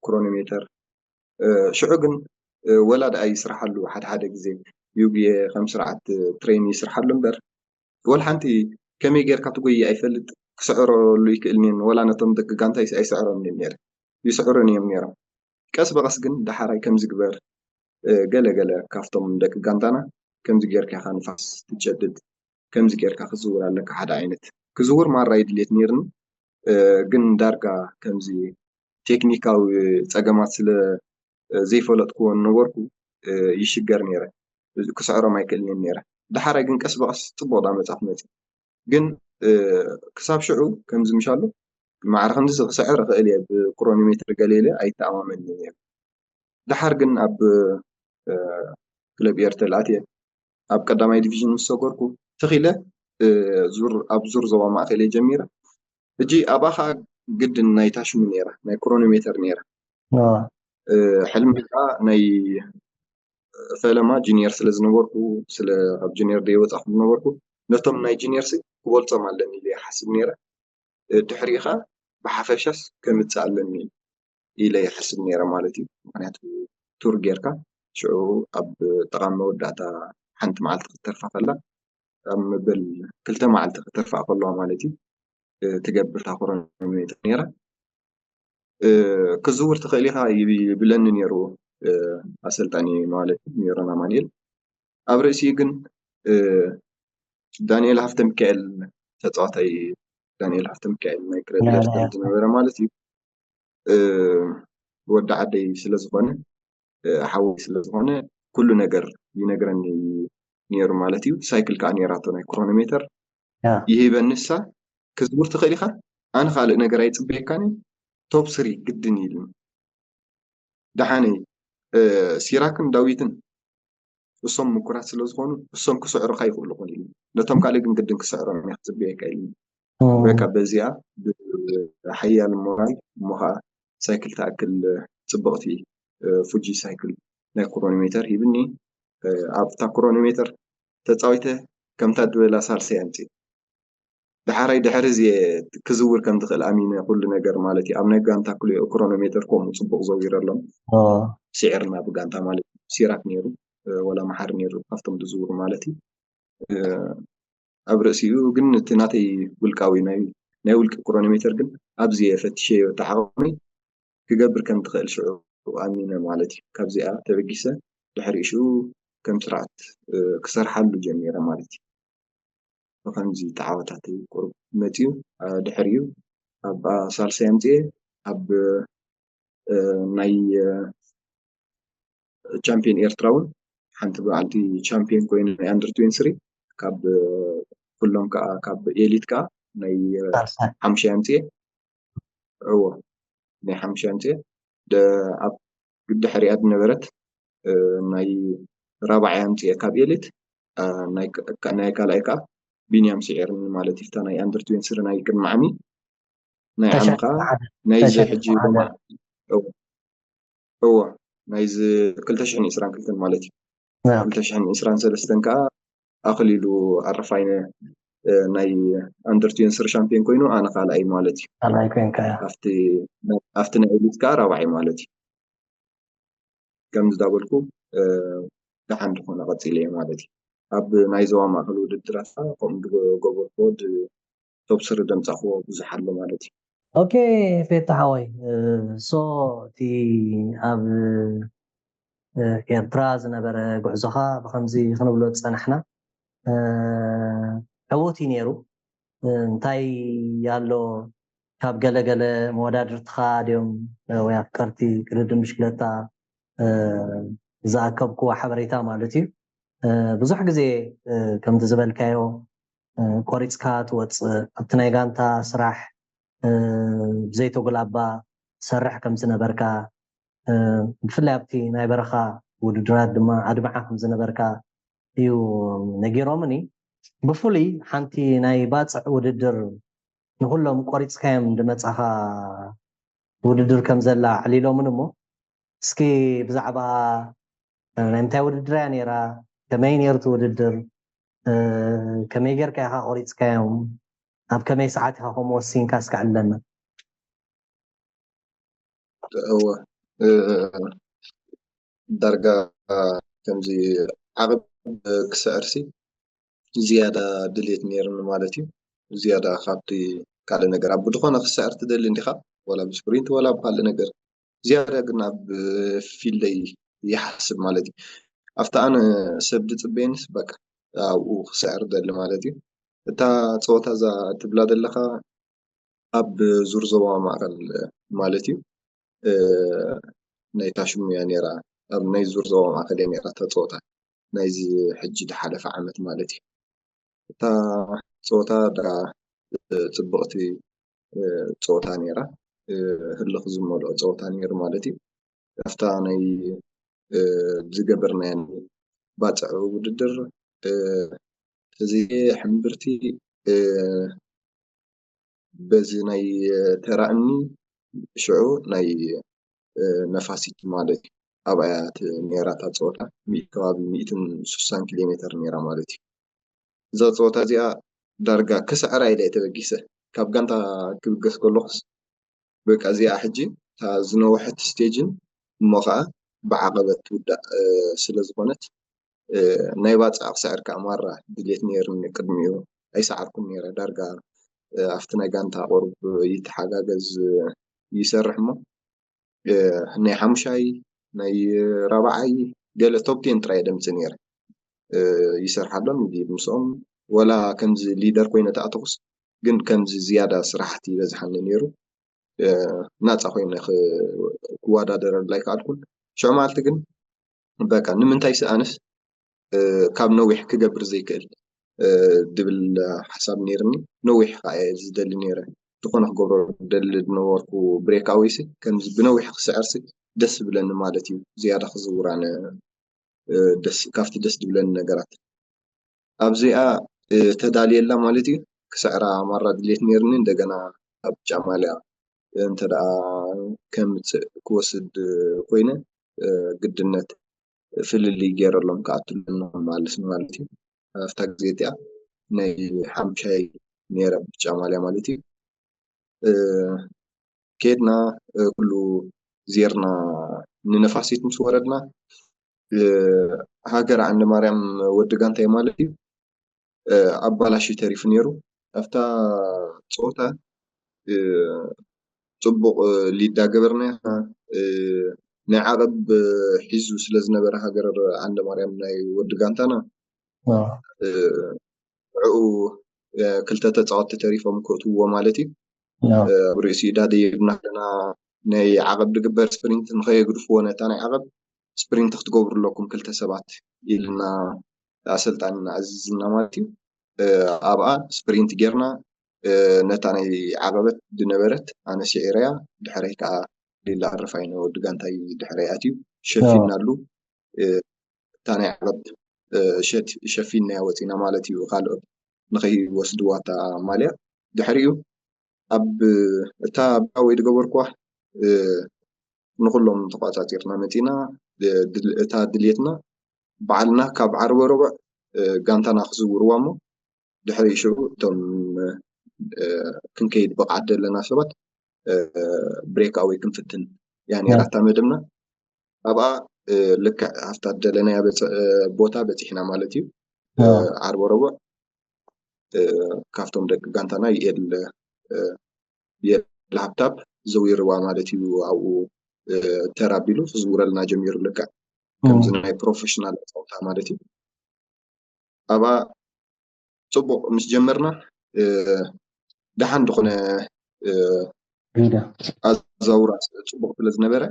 ክሮኖሜተር ሽዑ ግን ወላ ደኣ ይስራሓሉ ሓደ ግዜ ዩግየ ከም ስርዓት ትሬኒ ይስራሓሉ እምበር ወላ ሓንቲ ከመይ ጌርካ ትጎይ ኣይፈልጥ ክስዕረሉ ይክእል ወላ ነቶም ደቂ ጋንታ ኣይስዕሮም ነይረ ይስዕሩን እዮም ነይሮም ቀስ በቀስ ግን ዳሓራይ ከምዚ ግበር ገለገለ ካብቶም ደቂ ጋንታና ከምዚ ጌርካ ኢኻ ንፋስ ትጨድድ ከምዚ ጌርካ ክዝውር ኣለካ ሓደ ዓይነት ክዝውር ማራ ይድልየት ነይርኒ ግን ዳርጋ ከምዚ ቴክኒካዊ ፀገማት ስለ ዘይፈለጥክዎ ነበርኩ ይሽገር ነይረ ክስዕሮም ኣይክእልንን ነይረ ዳሓራይ ግን ቀስ በቀስ ፅቡቅ ዳመፃት መፅእ ግን ክሳብ ሽዑ ከምዚ ምሻሉ ማዕረ ከምዚ ክስዕር ክእል እየ ብክሮኖሜትር ገሌለ ኣይተኣማመንን ነይረ ድሓር ግን ኣብ ክለብ ኤርተል ኣትየ ኣብ ቀዳማይ ዲቪዥን ምስ ሰገርኩ ተኺለ ኣብ ዙር ዞባ ማእከል እየ ጀሚረ እጂ ኣባኻ ግድን ናይ ታሽሙ ነይረ ናይ ክሮኖሜተር ነይረ ሕልሚ ከዓ ናይ ፈለማ ጁኒየር ስለ ዝነበርኩ ስለ ኣብ ጁኒየር ደይወፃኹ ዝነበርኩ ነቶም ናይ ጁኒየርሲ ክበልፆም ኣለኒ ኢለ ይሓስብ ነይረ ድሕሪኻ ብሓፈሻስ ከምፅእ ኣለኒ ኢለ ይሓስብ ነይረ ማለት እዩ ምክንያቱ ቱር ጌርካ ሽዑ ኣብ ጥቓ መወዳእታ ሓንቲ መዓልቲ ክትተርፋ ከላ ኣብ መበል 2 መዓልቲ ክትተርፋ ከለዋ ማለት እዩ ትገብር እታ ክሮኖሜተር ነይራ ክዝውር ትኽእል ኢኻ ይብለኒ ነይሩ ኣሰልጣኒ ማለት ኔሮና ማንኤል ኣብ ርእሲ ግን ዳንኤል ሃፍተ ሚካኤል ተፃዋታይ ዳንኤል ሃፍተ ሚካኤል ናይ ክለብ ኤርተል ዝነበረ ማለት እዩ ወዲ ዓደይ ስለ ዝኾነ ሓወይ ስለ ዝኾነ ኩሉ ነገር ይነግረኒ ነይሩ ማለት እዩ ሳይክል ከዓ ነይራቶ ናይ ክሮኖሜተር ይህበንሳ ክዝውር ትኽእል ኢኻ ኣነ ካልእ ነገር ኣይፅበየካኒ ቶፕ 3 ግድን ኢልኒ ደሓነይ ሲራክን ዳዊትን እሶም ምኩራት ስለ ዝኾኑ እሶም ክስዕሩካ ይኽእሉ ኹን ኢልኒ ነቶም ካልእ ግን ግድን ክስዕሮም እያ ክፅበየካ ኢልኒ በቃ በዚኣ ብሓያል ሞራል እሞ ከዓ ሳይክል ተኣክል ፅብቕቲ ፉጂ ሳይክል ናይ ክሮኖሜተር ሂብኒ ኣብታ ክሮኖሜተር ተፃዊተ ከምታ ድበላ ሳልሰይ ኣምፅእ ድሓራይ ድሕሪ እዚ ክዝውር ከም ትኽእል ኣሚነ ኩሉ ነገር ማለት እዩ ኣብ ናይ ጋንታ ክሮኖሜተር ከምኡ ፅቡቅ ዘዊር ኣሎም ስዒርና ብጋንታ ማለት ሲራክ ነይሩ ولا محر نيرو أفتم دزور مالتي أبرأسيو جن تناتي ولكاوي ناي ولك كرونيمتر جن أبزي فتشي وتعاوني كجبر كم تخيل شعور وأمينة مالتي كابزي تبجيسة لحريشو كم سرعت كسر حل جميرة مالتي فخمزي تعاوتاتي قرب متيو دحريو أب سالسيمتي أب ناي تشامبيون إيرتراون حنت بعدي تشامبيون كوين أندر 23 كاب كلهم كاب إيليت كا ناي حمشانتي هو ناي حمشانتي ده أب قد حريقات نبرت ناي رابع أمتي كاب إيليت ناي كالايكا بينيام سعر مالتي فتا ناي أندر 23 ناي كن معمي ناي عمقا ناي زي حجي وما هو ناي زي كلتشحن إسران كلتن مالتي كلتشحن إسران سلستن كا أقليلو عرفاينه ناي أندر 23 شامبيون كوينو أنا قال أي مالتي الله يكونك أفتي ناي إليت كا رابعي مالتي كم زدابلكو دحن دخون أغطيلي مالتي أب ناي زوا ما خلو الدراسة قم قبل كود تبصر دم تخو بزحلو مالتي اوكي في تحوي سو تي اب ኤርትራ ዝነበረ ጉዕዞኻ ብከምዚ ክንብሎ ፀናሕና ዕዉት እዩ ነይሩ እንታይ ያሎ ካብ ገለገለ መወዳድርትኻ ድዮም ወይ ኣፍቀርቲ ቅድድም ብሽክለታ ዝኣከብክዎ ሓበሬታ ማለት እዩ ብዙሕ ግዜ ከምቲ ዝበልካዮ ቆሪፅካ ትወፅእ ኣብቲ ናይ ጋንታ ስራሕ ብዘይተጉላባ ትሰርሕ ከም ዝነበርካ ብፍላይ ኣብቲ ናይ በረኻ ውድድራት ድማ ኣድማዓ ከም ዝነበርካ እዩ ነጊሮምኒ ብፍሉይ ሓንቲ ናይ ባፅዕ ውድድር ንኩሎም ቆሪፅካዮም ድመፃኻ ውድድር ከም ዘላ ዕሊሎምን እሞ እስኪ ብዛዕባ ናይ ምንታይ ውድድር እያ ነይራ ከመይ ነይርቲ ውድድር ከመይ ጌርካ ኢኻ ቆሪፅካዮም ኣብ ከመይ ሰዓት ኢኻ ከምኡ ወሲንካ እስካዕለና هو درجة كمزي عقب كسرسي زيادة دليت نيرن مالتي زيادة خاطي قال نجار عبد خونه خسرت دل اندخا ولا بسبرينت ولا بقال نجار زيادة قلنا في اللي يحسب مالتي أفتا أنا سبدت بينس بك أو خسر دل مالتي تا صوت هذا تبلاد اللخا أب زور زوا مالتي ናይ ታሽሙያ ነራ ኣብ ናይ ዙር ዞባ ማእከል ነራ ተፀወታ ናይዚ ሕጂ ድሓለፈ ዓመት ማለት እዩ እታ ፀወታ ዳ ፅብቕቲ ፀወታ ነራ ህልኽ ዝመልኦ ፀወታ ነይሩ ማለት እዩ ኣፍታ ናይ ዝገበርናያ ባፅዕ ውድድር እዚ ሕምብርቲ በዚ ናይ ተራእኒ ሽዑ ናይ ነፋሲት ማለት እዩ ኣብ ኣያት ነራ እታ ፀወታ ከባቢ 160 ኪሎ ሜትር ነራ ማለት እዩ እዛ ፀወታ እዚኣ ዳርጋ ክስዕራ ኢለ ተበጊሰ ካብ ጋንታ ክብገስ ከለኹስ በቃ እዚኣ ሕጂ እታ ዝነውሐት ስቴጅን እሞ ከዓ ብዓቐበት ትውዳእ ስለ ዝኾነት ናይ ባፅዕ ክስዕርካ ማራ ድሌት ነይሩኒ ቅድሚኡ ኣይሰዓርኩን ነረ ዳርጋ ኣብቲ ናይ ጋንታ ቆርብ ይተሓጋገዝ ይሰርሕ እሞ ናይ ሓሙሻይ ናይ ራብዓይ ገለ ቶፕ 10 ጥራይ ደምፂ ነይረ ይሰርሓሎም ይድብ ምስኦም ወላ ከምዚ ሊደር ኮይነ ተኣተኹስ ግን ከምዚ ዝያዳ ስራሕቲ ይበዝሓኒ ነይሩ ናፃ ኮይነ ክወዳደር ኣይከኣልኩን ሽዑ መዓልቲ ግን በቃ ንምንታይ ሰኣንስ ካብ ነዊሕ ክገብር ዘይክእል ድብል ሓሳብ ነይርኒ ነዊሕ ከዓ ዝደሊ ነይረ ዝኾነ ክገብሮ ደሊ ዝነበርኩ ብሬክ ኣዌሲ ከምዚ ብነዊሕ ክስዕርሲ ደስ ብለኒ ማለት እዩ ዝያዳ ክዝውራነ ደስ ካፍቲ ደስ ዝብለኒ ነገራት ኣብዚኣ ተዳልየላ ማለት እዩ ክስዕራ ማራ ድሌት ነይርኒ እንደገና ኣብ ጫማልያ እንተደኣ ከምፅእ ክወስድ ኮይነ ግድነት ፍልል ገይረሎም ከኣትሉን ማለት እዩ ኣብታ ግዜ እቲኣ ናይ ሓሙሻይ ነይረ ጫማልያ ማለት እዩ كيدنا كله زيرنا ننفاسيت مش وردنا ሃገር ዓንዲ ማርያም ወዲ ጋንታ ማለት እዩ ኣባላሽ ተሪፉ ነይሩ ኣብታ ፀወታ ፅቡቅ ሊድ ገበርና ናይ ዓቐብ ሒዙ ስለ ዝነበረ ሃገር ዓንዲ ማርያም ናይ ወዲ ጋንታና ንዕኡ ክልተ ተፃወትቲ ተሪፎም ክእትውዎ ማለት እዩ ኣብ ርእሲ ዳደይብና ኣለና ናይ ዓቐብ ድግበር ስፕሪንት ንኸየግድፍዎ ነታ ናይ ዓቐብ ስፕሪንት ክትገብሩ ኣለኩም ክልተ ሰባት ኢልና ኣሰልጣኒ ኣዚዝና ማለት እዩ ኣብኣ ስፕሪንት ጌርና ነታ ናይ ዓቐበት ዝነበረት ኣነ ሲዒረያ ድሕረይ ከዓ ሌላ ኣረፋይነ ወዲ ጋንታይ ድሕረይ ኣትዩ ሸፊናሉ እታ ናይ ዓቐብ ሸፊንናያ ወፂና ማለት እዩ ካልኦት ንኸይወስድዋ እታ ማልያ ድሕሪኡ ኣብ እታ ወይ ድገበርኳ ንኩሎም ተቋፃፂርና መፂና እታ ድልየትና በዓልና ካብ ዓርበ ርቡዕ ጋንታና ክዝውርዋ እሞ ድሕሪ ሽዑ እቶም ክንከይድ ብቕዓት ዘለና ሰባት ብሬክ ኣዌይ ክንፍትን ያኔ ራታ መደብና ኣብኣ ልክዕ ኣብታ ደለናያ ቦታ በፂሕና ማለት እዩ ዓርበ ርቡዕ ካብቶም ደቂ ጋንታና ይኤል ሃብታብ ዘዊርዋ ማለት እዩ ኣብኡ ተራቢሉ ክዝውረልና ጀሚሩ ልክዕ ከምዚ ናይ ፕሮፌሽናል ፀወታ ማለት እዩ ኣብኣ ፅቡቅ ምስ ጀመርና ደሓን ዝኾነ ኣዛውራ ፅቡቅ ስለ ዝነበረ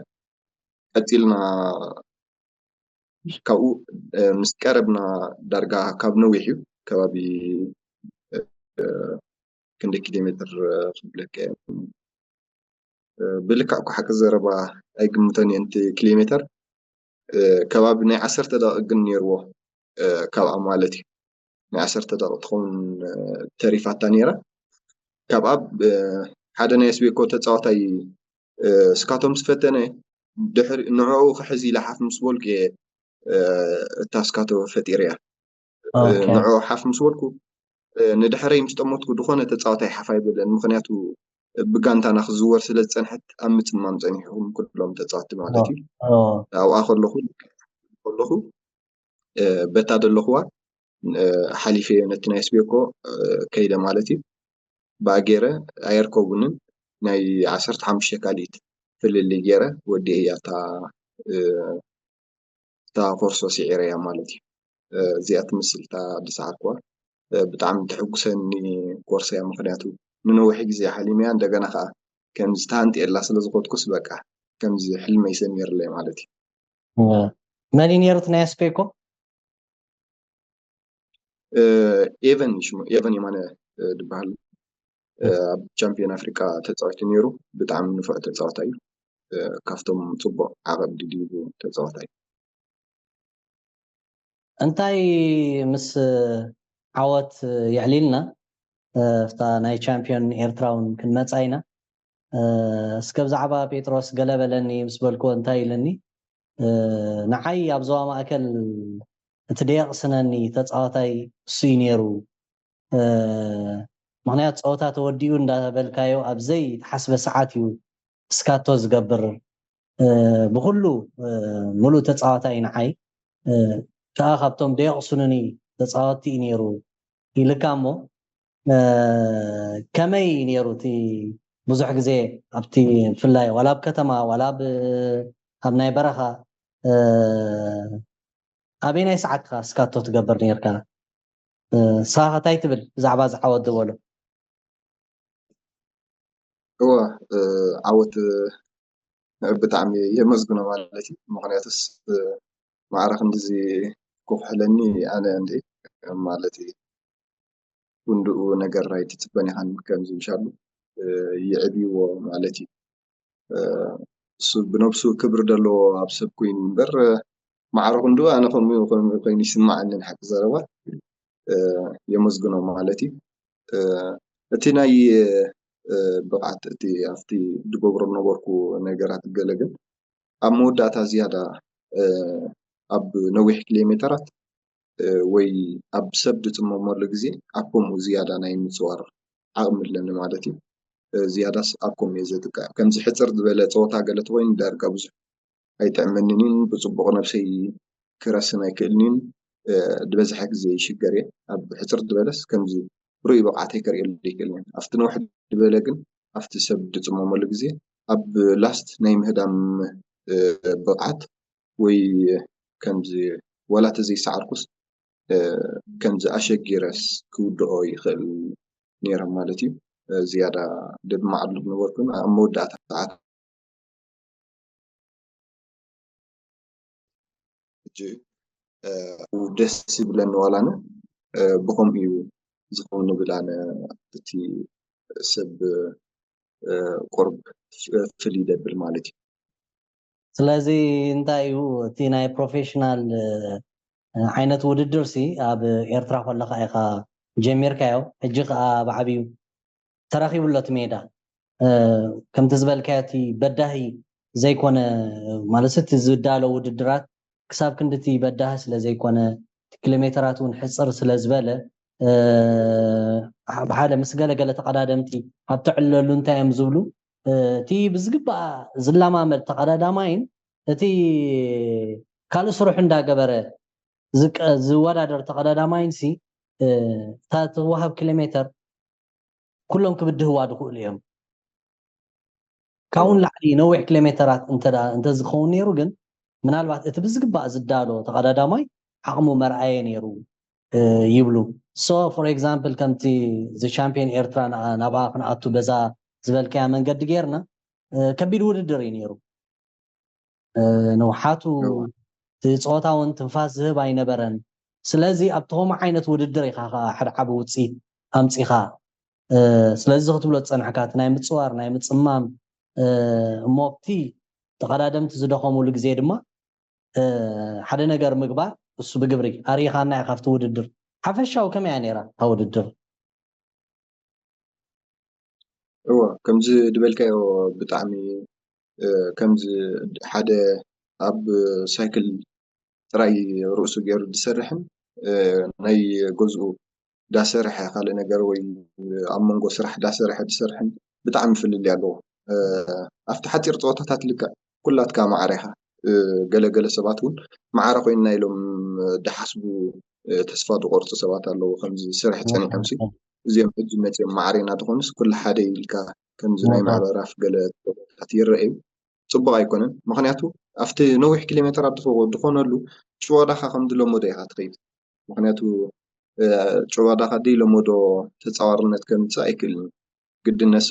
ቀፂልና ካብኡ ምስ ቀረብና ዳርጋ ካብ ነዊሕ እዩ ከባቢ ክንደይ ኪሎ ሜትር ክብለካ ብልክዕ እኳ ሓቂ ዘረባ ኣይግምቶን እየንቲ ኪሎ ሜትር ከባቢ ናይ 10 ደቂቕ ግን ነይርዎ ካብኣ ማለት እዩ ናይ 10 ደቂቕ ትኸውን ተሪፋታ ነይራ ካብኣ ሓደ ናይ ስቤኮ ተፃዋታይ ስካቶም ዝፈተነ ድሕሪ ንዕኡ ክሕዚ ኢላ ሓፍ ምስ በልኩ እታ ስካቶ ፈጢረ እያ ንዕኡ ሓፍ ምስ በልኩ ንድሕረይ ምስ ጠመትኩ ድኾነ ተፃዋታይ ሓፍ ኣይበለን ምክንያቱ ብጋንታና ክዝወር ስለ ዝፀንሐት ኣብ ምፅማም ፀኒሖም ኩሎም ተፃወትቲ ማለት እዩ ኣብኣ ከለኹ በታ ዘለኹዋ ሓሊፈ ነቲ ናይ ስቤኮ ከይደ ማለት እዩ ብኣ ገይረ ኣየርከቡንን ናይ 15 ካሊኢት ፍልሊ ገይረ ወዲአ እያ እታ ኮርሶ ሲዒረ እያ ማለት እዩ እዚኣ ትምስል እታ ድሰዓርክዋ ብጣዕሚ ተሐጉሰኒ ኮርሶ እያ ምክንያቱ ንነዊሕ ግዜ ሓሊመያ እንደገና ከዓ ከምዚ ተሃንጢየላ ስለ ዝኮድኩስ በቃ ከምዚ ሕልመይ ሰሚርለይ ማለት እዩ መን ነይሩት ናይ ስፔኮ ኤቨን ሽሙ ኤቨን የማነ ድበሃል ኣብ ቻምፒዮን ኣፍሪካ ተፃዋቲ ነይሩ ብጣዕሚ ንፉዕ ተፃዋታይ እዩ ካብቶም ፅቡቅ ዓቐብ ድልይቡ ተፃዋታይ እንታይ ምስ ዓወት ይዕሊልና ፍታ ናይ ቻምፒዮን ኤርትራውን ክንመፃ ኢና እስከ ብዛዕባ ጴጥሮስ ገለበለኒ ምስ በልክዎ እንታይ ኢለኒ ንዓይ ኣብ ዞባ ማእከል እቲ ደየቕስነኒ ተፃዋታይ እሱ እዩ ነይሩ ምክንያት ፀወታ ተወዲኡ እንዳበልካዮ ኣብዘይ ተሓስበ ሰዓት እዩ ስካቶ ዝገብር ብኩሉ ሙሉእ ተፃዋታይ ንዓይ ከዓ ካብቶም ደየቕስኑኒ ተፃወቲ እዩ ነይሩ ኢልካ እሞ ከመይ ነይሩ እቲ ብዙሕ ግዜ ኣብቲ ብፍላይ ዋላ ኣብ ከተማ ዋላ ኣብ ናይ በረኻ ኣበየናይ ሰዓትካ ስካቶ ትገብር ነርካ ሳኻ እንታይ ትብል ብዛዕባ ዝዓወት ዝበሎ እዋ ዓወት ብጣዕሚ የመዝግኖ ማለት እዩ ምክንያቱስ ማዕረክ እንደዚ ኮፍሕለኒ ኣነ እንዴ ማለት እዩ ወንድኡ ነገር ራይት ትበኒኻን ከምዚ ምሻሉ ይዕብይዎ ማለት እዩ እሱ ብነብሱ ክብሪ ዘለዎ ኣብ ሰብ ኮይኑ እምበር ማዕረክ እንዱ ኣነ ከምኡ ኮይኑ ይስማዓኒ ንሓቂ ዘረባ የመዝግኖ ማለት እዩ እቲ ናይ ብቕዓት እቲ ኣብቲ ድገብሮ ነበርኩ ነገራት ገለግን ኣብ መወዳእታ ዝያዳ ኣብ ነዊሕ ኪሎ ሜትራት ወይ ኣብ ሰብ ድፅመመሉ ግዜ ኣብ ከምኡ ዝያዳ ናይ ምፅዋር ዓቕሚ ኣለኒ ማለት እዩ ዝያዳስ ኣብ ከምኡ እየ ዘጥቃዕ ከምዚ ሕፅር ዝበለ ፀወታ ገለ ተኮይኑ ዳርጋ ብዙሕ ኣይጥዕመንን ብፅቡቅ ነብሰይ ክረስን ኣይክእልኒን ድበዝሐ ግዜ ይሽገር እየ ኣብ ሕፅር ዝበለስ ከምዚ ርኡይ ብቕዓተይ ከርእየሉ ይክእልን ኣብቲ ነውሕ ዝበለ ግን ኣብቲ ሰብ ድፅመመሉ ግዜ ኣብ ላስት ናይ ምህዳም ብቕዓት ወይ ከምዚ ወላ ተዘይሰዓርኩስ ከምዚ ኣሸጊረስ ክውድኦ ይኽእል ነይረ ማለት እዩ ዝያዳ ድማዕሉ ነበርኩን ኣብ መወዳእታ ሰዓት ደስ ይብለኒ ዋላነ ብከምኡ እዩ ዝኸውን ንብል ኣነ እቲ ሰብ ቁርብ ፍልይ ይደብል ማለት እዩ ስለዚ እንታይ እዩ እቲ ናይ ፕሮፌሽናል ዓይነት ውድድር ሲ ኣብ ኤርትራ ከለካ ኢኻ ጀሚርካዮ ሕጂ ከዓ ብዓብዩ ተረኺቡሎ እቲ ሜዳ ከምቲ ዝበልካዮ እቲ በዳሂ ዘይኮነ ማለት እቲ ዝዳሎ ውድድራት ክሳብ ክንዲ እቲ በዳሂ ስለ ዘይኮነ ኪሎሜትራት እውን ሕፅር ስለ ዝበለ ብሓደ ምስ ገለገለ ተቀዳደምቲ ኣብ ትዕለሉ እንታይ እዮም ዝብሉ እቲ ብዝግባእ ዝለማመድ ተቀዳዳማይን እቲ ካልእ ስራሕ እንዳገበረ ዝወዳደር ተቀዳዳማይን ሲ እታ ትወሃብ ኪሎሜትር ኩሎም ክብድህዋ ድኽእሉ እዮም ካብውን ላዕሊ ነዊሕ ኪሎሜትራት እንተዝኸውን ነይሩ ግን ምናልባት እቲ ብዝግባእ ዝዳሎ ተቀዳዳማይ ዓቕሙ መርኣየ ነይሩ ይብሉ ሶ ፎር ኤግዛምፕል ከምቲ ሻምፒዮን ኤርትራ ናብኣ ክንኣቱ በዛ ዝበልካያ መንገዲ ጌርና ከቢድ ውድድር እዩ ነይሩ ነውሓቱ ፀወታ እውን ትንፋስ ዝህብ ኣይነበረን ስለዚ ኣብቲ ከምኡ ዓይነት ውድድር ኢኻ ሓደ ዓብ ውፅኢት ኣምፂኻ ስለዚ ክትብሎ ዝፀንሐካ እቲ ናይ ምፅዋር ናይ ምፅማም እሞብቲ ተቀዳደምቲ ዝደኸሙሉ ግዜ ድማ ሓደ ነገር ምግባር እሱ ብግብሪ ኣሪኻና ኢኻ ካብቲ ውድድር ሓፈሻው ከመይ እያ ነይራ እታ ውድድር እዋ ከምዚ ድበልካዮ ብጣዕሚ ከምዚ ሓደ ኣብ ሳይክል ጥራይ ርእሱ ገይሩ ዝሰርሕን ናይ ገዝኡ ዳሰርሐ ካልእ ነገር ወይ ኣብ መንጎ ስራሕ ዳሰርሐ ዝሰርሕን ብጣዕሚ ፍልልይ ኣለዎ ኣብቲ ሓፂር ፀወታታት ልክዕ ኩላትካ ማዕረ ኢኻ ገለገለ ሰባት እውን ማዕረ ኮይንና ኢሎም ድሓስቡ ተስፋ ዝቆርፁ ሰባት ኣለዉ ከምዚ ስራሕ ፀኒሖም ሲ እዚኦም ሕጂ መፅኦም ማዕረ ኢና ድኾኑስ ኩሉ ሓደ ኢልካ ከምዚ ናይ ምዕራፍ ገለ ፀወታታት ይረአዩ ፅቡቅ ኣይኮነን ምክንያቱ ኣብቲ ነዊሕ ኪሎሜትራት ድኾነሉ ጭዋዳኻ ከም ዝለመዶ ኢኻ ትኸይድ ምክንያቱ ጭዋዳኻ ዘይለመዶ ተፃዋርነት ከምፅእ ኣይክእልን ግድነስ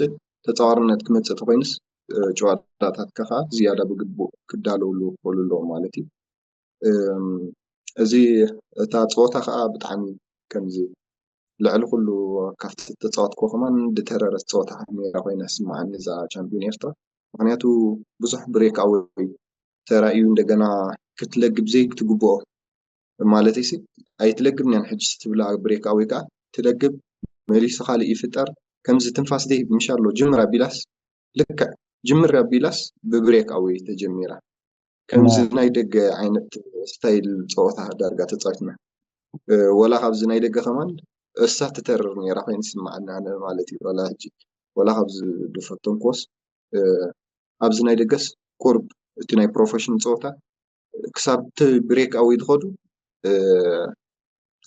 ተፃዋርነት ክመፅእ ተኮይንስ ጭዋዳታትካ ከዓ ዝያዳ ብግቡእ ክዳለውሉ ክኽእሉ ኣለዎም ማለት እዩ እዚ እታ ፀወታ ከዓ ብጣዕሚ ከምዚ ልዕሊ ኩሉ ካብቲ ተፃወትክዎ ከማን ድተረረት ፀወታ ሜዳ ኮይና ስማዓኒ እዛ ቻምፒዮን ኤርትራ ምክንያቱ ብዙሕ ብሬክ ኣወይ ተራእዩ እንደገና ክትለግብ ዘይክትግብኦ ማለት ሲ ኣይትለግብን ሕጂ ትብላ ብሬክ ኣወይ ከዓ ትለግብ መሊሱ ካልእ ይፍጠር ከምዚ ትንፋስ ደይ ምሻሎ ጅምራ ቢላስ ልክዕ ጅምራ ቢላስ ብብሬክ ኣወይ ተጀሚራ ከምዚ ናይ ደገ ዓይነት ስታይል ፀወታ ዳርጋ ተፃዊትና ወላ ካብዚ ናይ ደገ ከማን እሳ ትተርር ነይራ ኮይኑ ይስማዓና ማለት እዩ ወላ ሕጂ ወላ ካብዚ ድፈተንኮስ ኣብዚ ናይ ደገስ ቁርብ እቲ ናይ ፕሮፌሽን ፀወታ ክሳብ ብሬክ ኣወይ ዝኸዱ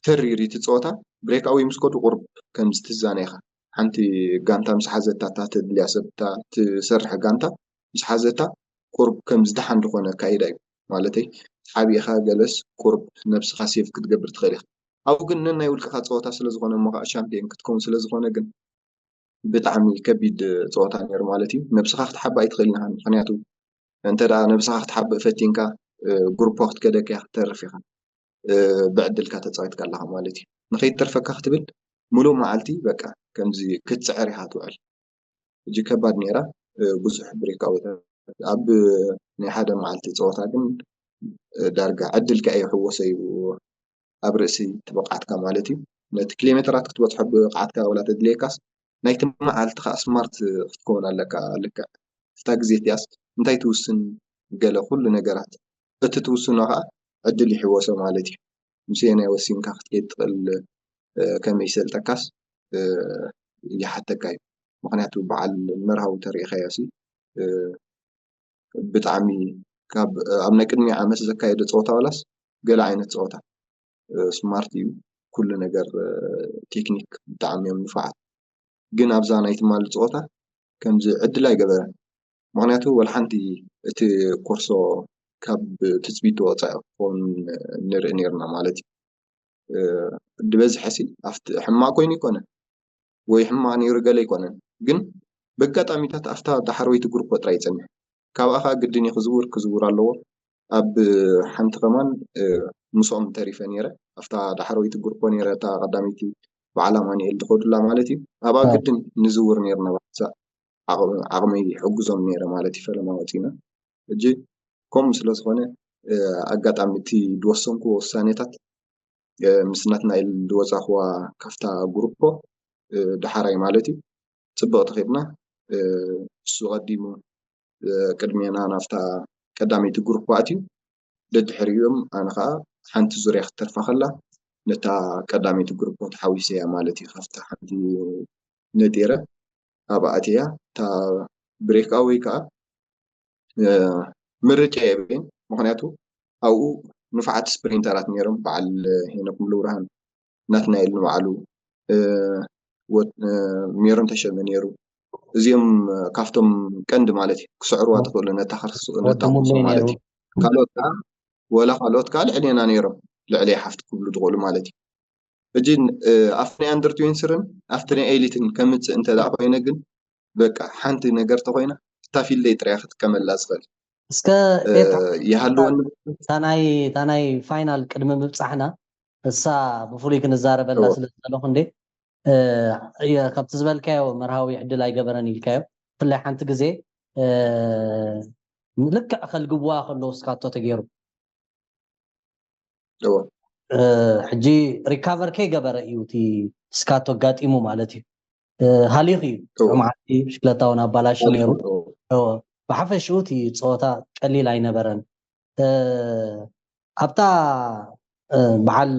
ተሪሪ እቲ ፀወታ ብሬክ ኣወይ ምስ ከዱ ቁርብ ከምዚ ትዛነ ኢኻ ሓንቲ ጋንታ ምስ ሓዘታ ተድልያ ሰብታ ትሰርሕ ጋንታ ምስ ሓዘታ ቁርብ ከምዚ ድሓን ድኾነ ካይዳ እዩ ማለተይ ሓቢእኻ ገለስ ቁርብ ነብስኻ ሴፍ ክትገብር ትኽእል ኢኻ ኣብኡ ግን ነናይ ውልቅኻ ፀወታ ስለዝኾነ እሞ ከዓ ሻምፒዮን ክትከውን ስለዝኾነ ግን ብጣዕሚ ከቢድ ፀወታ ነይሩ ማለት እዩ ነብስኻ ክትሓብእ ኣይትኽእልን ኢኻ ምክንያቱ እንተደኣ ነብስኻ ክትሓብእ ፈቲንካ ግሩፕ ክትከደካ ክትተርፍ ኢኻ ብዕድልካ ተፃዊትካ ኣለኻ ማለት እዩ ንኸይትተርፈካ ክትብል ሙሉእ መዓልቲ በቃ ከምዚ ክትፅዕር ኢኻ ትውዕል እጂ ከባድ ነይራ ብዙሕ ብሬክ ኣወይታት ኣብ ናይ ሓደ መዓልቲ ፀወታ ግን ዳርጋ ዕድልካ ይሕወሰ እዩ ኣብ ርእሲ ትብቕዓትካ ማለት እዩ ነቲ ኪሎሜትራት ክትበፅሖ ብቕዓትካ ወላ ተድልየካስ ናይቲ መዓልትኻ ስማርት ክትከውን ኣለካ ልክዕ ፍታ ግዜ እቲኣስ እንታይ ትውስን ገለ ኩሉ ነገራት እቲ ትውስኖ ከዓ ዕድል ይሕወሶ ማለት እዩ ምስየናይ ወሲንካ ክትከይድ ትኽእል ከመይ ይሰልጠካስ ይሓተካ እዩ ምክንያቱ በዓል መርሃዊ ተሪእኻዮሲ ብጣዕሚ ኣብ ናይ ቅድሚ ዓመት ዘካየደ ፀወታ ዋላስ ገለ ዓይነት ፀወታ ስማርት እዩ ኩሉ ነገር ቴክኒክ ብጣዕሚ እዮም ንፉዓት ግን ኣብዛ ናይ ትማሊ ፀወታ ከምዚ ዕድል ኣይገበረን ምክንያቱ ወላ ሓንቲ እቲ ኮርሶ ካብ ትፅቢት ወፃኢ ክኸውን ንርኢ ነርና ማለት እዩ ብበዝሒ ኣብቲ ሕማቅ ኮይኑ ይኮነን ወይ ሕማቅ ነይሩ ገለ ይኮነን ግን በጋጣሚታት ኣፍታ ዳሕረወይቲ ግሩፕ ጥራይ ይፀንሕ ካብኣ ከዓ ግድን ክዝውር ኣለዎ ኣብ ሓንቲ ከማን ምስኦም ተሪፈ ነይረ ኣፍታ ዳሕረወይቲ ግሩፕ ነይረ እታ ቀዳመይቲ በዓላ ማንኤል ዝኸዱላ ማለት እዩ ኣብኣ ግድን ንዝውር ነርና ዓቕመይ ሕጉዞም ነይረ ማለት እዩ ፈለማ ወፂና እጂ ከምኡ ስለ ዝኾነ ኣጋጣሚ እቲ ዝወሰንክዎ ውሳኔታት ምስ ናትናኤል ዝወፃኽዋ ካፍታ ግሩፕ ዳሓራይ ማለት እዩ ፅብቕቲ ኸይድና እሱ ቀዲሙ ቅድሜና ናፍታ ቀዳመይቲ ግሩፕ ኣትዩ ደድሕሪኦም ኣነ ከዓ ሓንቲ ዙርያ ክትተርፋ ከላ ነታ ቀዳመይቲ ግሩፕ ተሓዊሰ እያ ማለት እዩ ካፍታ ሓንቲ ነጢረ ኣብኣ ኣትያ እታ ብሬክ ወይ ከዓ ምርጫ የብለኝ ምክንያቱ ኣብኡ ንፉዓት ስፕሪንተራት ነይሮም በዓል ሄኖክ ሙሉብርሃን ናትናኤል ንባዕሉ ሜሮን ተሸመ ነይሩ እዚኦም ካፍቶም ቀንዲ ማለት እዩ ክስዕርዋ ትኽእሉ ነታ ክርሱ ማለት እዩ ካልኦት ከዓ ልዕልና ነይሮም ልዕለይ ሓፍቲ ክብሉ ትኽእሉ ማለት እዩ እጂ ኣብቲ ናይ ኣንደር 20 ኣብቲ ናይ ኤሊትን ከምፅእ እንተደኣ ኮይነ ግን በቃ ሓንቲ ነገር ተኮይና እታ ፊልደይ ጥራይ ክትከመላ ዝኽእል እስከ ይሃለወኒ ታናይ ፋይናል ቅድሚ ምብፃሕና እሳ ብፍሉይ ክንዛረበላ ስለ ዘለኹ እንዴ ካብቲ ዝበልካዮ መርሃዊ ዕድል ኣይገበረን ኢልካዮ ብፍላይ ሓንቲ ግዜ ልክዕ ከልግብዋ ከለዉ ስካቶ ተገይሩ ሕጂ ሪካቨር ከይገበረ እዩ እቲ ስካቶ ኣጋጢሙ ማለት እዩ ሃሊኽ እዩ መዓልቲ ብሽክለታ እውን ኣባላሽ ነይሩ ብሓፈሽኡ እቲ ፀወታ ቀሊል ኣይነበረን ኣብታ በዓል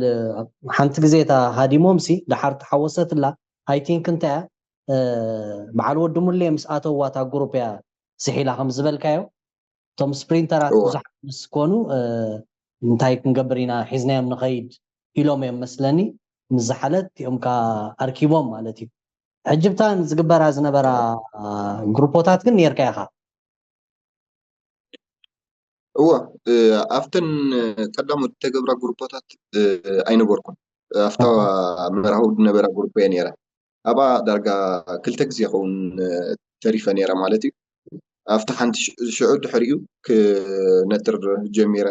ሓንቲ ግዜ እታ ሃዲሞምሲ ድሓር ተሓወሰትላ ኣይ ቲንክ እንታይ በዓል ወዲ ሙሌ ምስ ኣተዋ እታ ግሩፕ እያ ስሒላ ከም ዝበልካዮ እቶም ስፕሪንተራት ብዙሓት ምስ ኮኑ እንታይ ክንገብር ኢና ሒዝናዮም ንኸይድ ኢሎም እዮም መስለኒ ምስ ዝሓለት እኦም ከዓ ኣርኪቦም ማለት እዩ ሕጂ ብታን ዝግበራ ዝነበራ ግሩፖታት ግን ነርካ ኢኻ እዋ ኣብተን ቀዳሞት ተገብራ ግሩፖታት ኣይነበርኩን ኣፍታ መርሃዊ ዝነበራ ግሩፕ እየ ነይረ ኣብኣ ዳርጋ ክልተ ግዜ ይኸውን ተሪፈ ነይረ ማለት እዩ ኣብቲ ሓንቲ ሽዑ ድሕሪኡ ክነጥር ጀሚረ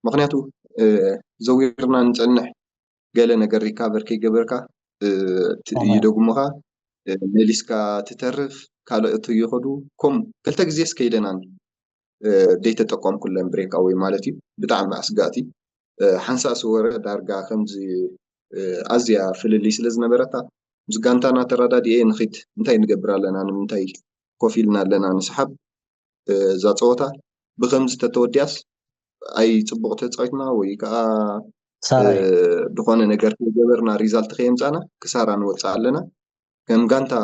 ምክንያቱ ዘዊርና ንፀንሕ ገለ ነገር ሪካቨር ከይገበርካ ይደጉሙኻ መሊስካ ትተርፍ ካልኦት ይኸዱ ከምኡ ክልተ ግዜ ስከይደናን ደይ ተጠቆም ኩለን ብሬክ ኣወይ ማለት እዩ ብጣዕሚ ኣስጋእቲ ሓንሳእ ስወረ ዳርጋ ከምዚ ኣዝያ ፍልልይ ስለ ዝነበረታ ምስ ጋንታና ተረዳዲኤ ንኺድ እንታይ ንገብር ኣለና ንምንታይ ኮፍ ኢልና ኣለና ንሰሓብ እዛ ፀወታ ብከምዚ ተተወዲያስ ኣይ ፅቡቅ ተፃዊትና ወይ ከዓ ዝኾነ ነገር ከይገበርና ሪዛልት ከየምፃና ክሳራ ንወፅእ ኣለና ከም ጋንታ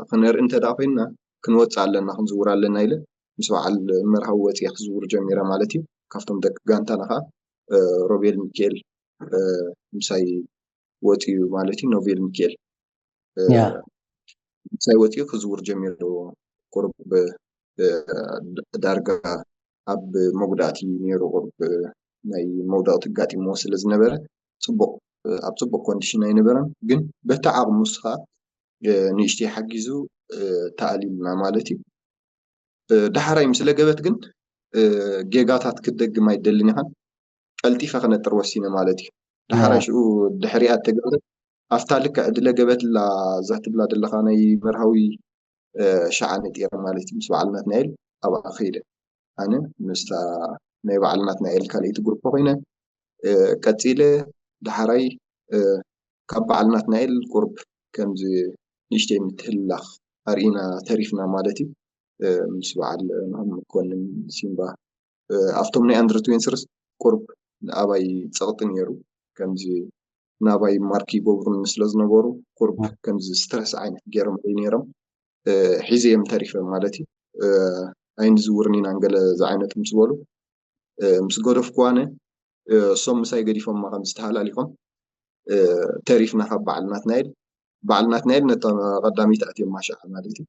ክንርኢ እንተደኣ ኮይንና ክንወፅእ ኣለና ክንዝውር ኣለና ኢለ ምስ በዓል መርሃዊ ወፂአ ክዝውር ጀሚረ ማለት እዩ ካብቶም ደቂ ጋንታና ከዓ ሮቤል ሚካኤል ምሳይ ወፂኡ ማለት እዩ ኖቬል ሚካኤል ምሳይ ወፂኡ ክዝውር ጀሚሩ ቁርብ ዳርጋ ኣብ መጉዳእቲ ነይሩ ቁርብ ናይ መውዳእቲ ኣጋጢሞ ስለ ዝነበረ ፅቡቅ ኣብ ፅቡቅ ኮንዲሽን ኣይነበረን ግን በታ ዓቕሙስ ከዓ ንእሽተይ ሓጊዙ ተኣሊልና ማለት እዩ ዳሕራይ ምስ ለገበት ግን ጌጋታት ክደግም ኣይደልን ኢኻ ቀልጢፈ ክነጥር ወሲነ ማለት እዩ ዳሕራይ ሽኡ ድሕሪኣ ተገበት ኣፍታ ልክዕ ድለገበትላ እዛ ትብላ ዘለካ ናይ መርሃዊ ሸዓ ነጢረ ማለት እዩ ምስ በዓል ናትናኤል ኣብኣ ከይደ ኣነ ምስታ ናይ በዓል ናትናኤል ካልአይቲ ግሩፕ ኮይነ ቀፂለ ዳሕራይ ካብ በዓል ናትናኤል ቁርብ ከምዚ ንእሽተይ ምትህልላኽ ኣርኢና ተሪፍና ማለት እዩ ምስ በዓል መኮንን ሲምባ ኣብቶም ናይ ኣንደር 20 ቁርብ ንኣባይ ፀቕጢ ነይሩ ከምዚ ናባይ ማርኪ ጎብሩን ስለ ዝነበሩ ቁርብ ከምዚ ስትረስ ዓይነት ገይሮም ነይሮም ሒዘዮም ተሪፈ ማለት እዩ ኣይንዝውርን ኢና ንገለ ዝዓይነት ምስ በሉ ምስ ገደፍኩ ኣነ እሶም ምሳይ ገዲፎም ከም ዝተሃላሊኾም ተሪፍና ካብ በዓልናትና ኢል በዓልናትና ኢል ነታ ቀዳሚት ኣትዮም ማሻዓ ማለት እዩ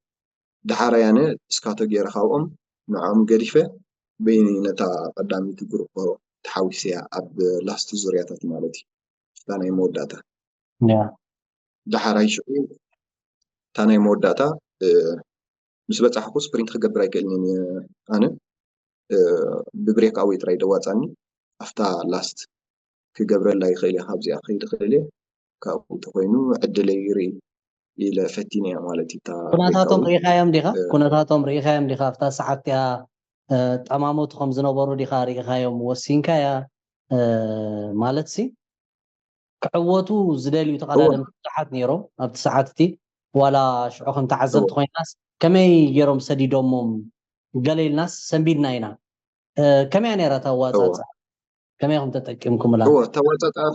ድሓር ያነ እስካቶ ገይረ ካብኦም ንዖም ገዲፈ በይኒ ነታ ቀዳሚት ግሩፕ ተሓዊሰ እያ ኣብ ላስት ዙርያታት ማለት እዩ እታ ናይ መወዳእታ ድሓራይ ሽዑ እታ ናይ መወዳእታ ምስ በፃሕኩ ስፕሪንት ክገብር ኣይክእልንን ኣነ ብብሬክ ኣዌይ ጥራይ ደዋፃኒ ኣፍታ ላስት ክገብረላ ይኽእል እየ ካብዚኣ ከይድ ክእል እየ ካብኡ ተኮይኑ ዕድለይ ርኢ ኢለ ፈቲነ እያ ማለት እዩ ኩነታቶም ርኢኻዮም ዲኻ ኣብታ ሰዓት እያ ጠማሞቱ ከም ዝነበሩ ዲኻ ርኢኻዮም ወሲንካ እያ ማለት ሲ ክዕወቱ ዝደልዩ ተቐዳደም ብዙሓት ነይሮም ኣብቲ ሰዓት እቲ ዋላ ሽዑ ከም ተዓዘብቲ ኮይናስ ከመይ ገይሮም ሰዲዶሞም ገለ ኢልናስ ሰንቢድና ኢና ከመይ ነይራ ተዋፃፅኣ ከመይ ከም ተጠቂምኩምላ ተዋፃፅኣ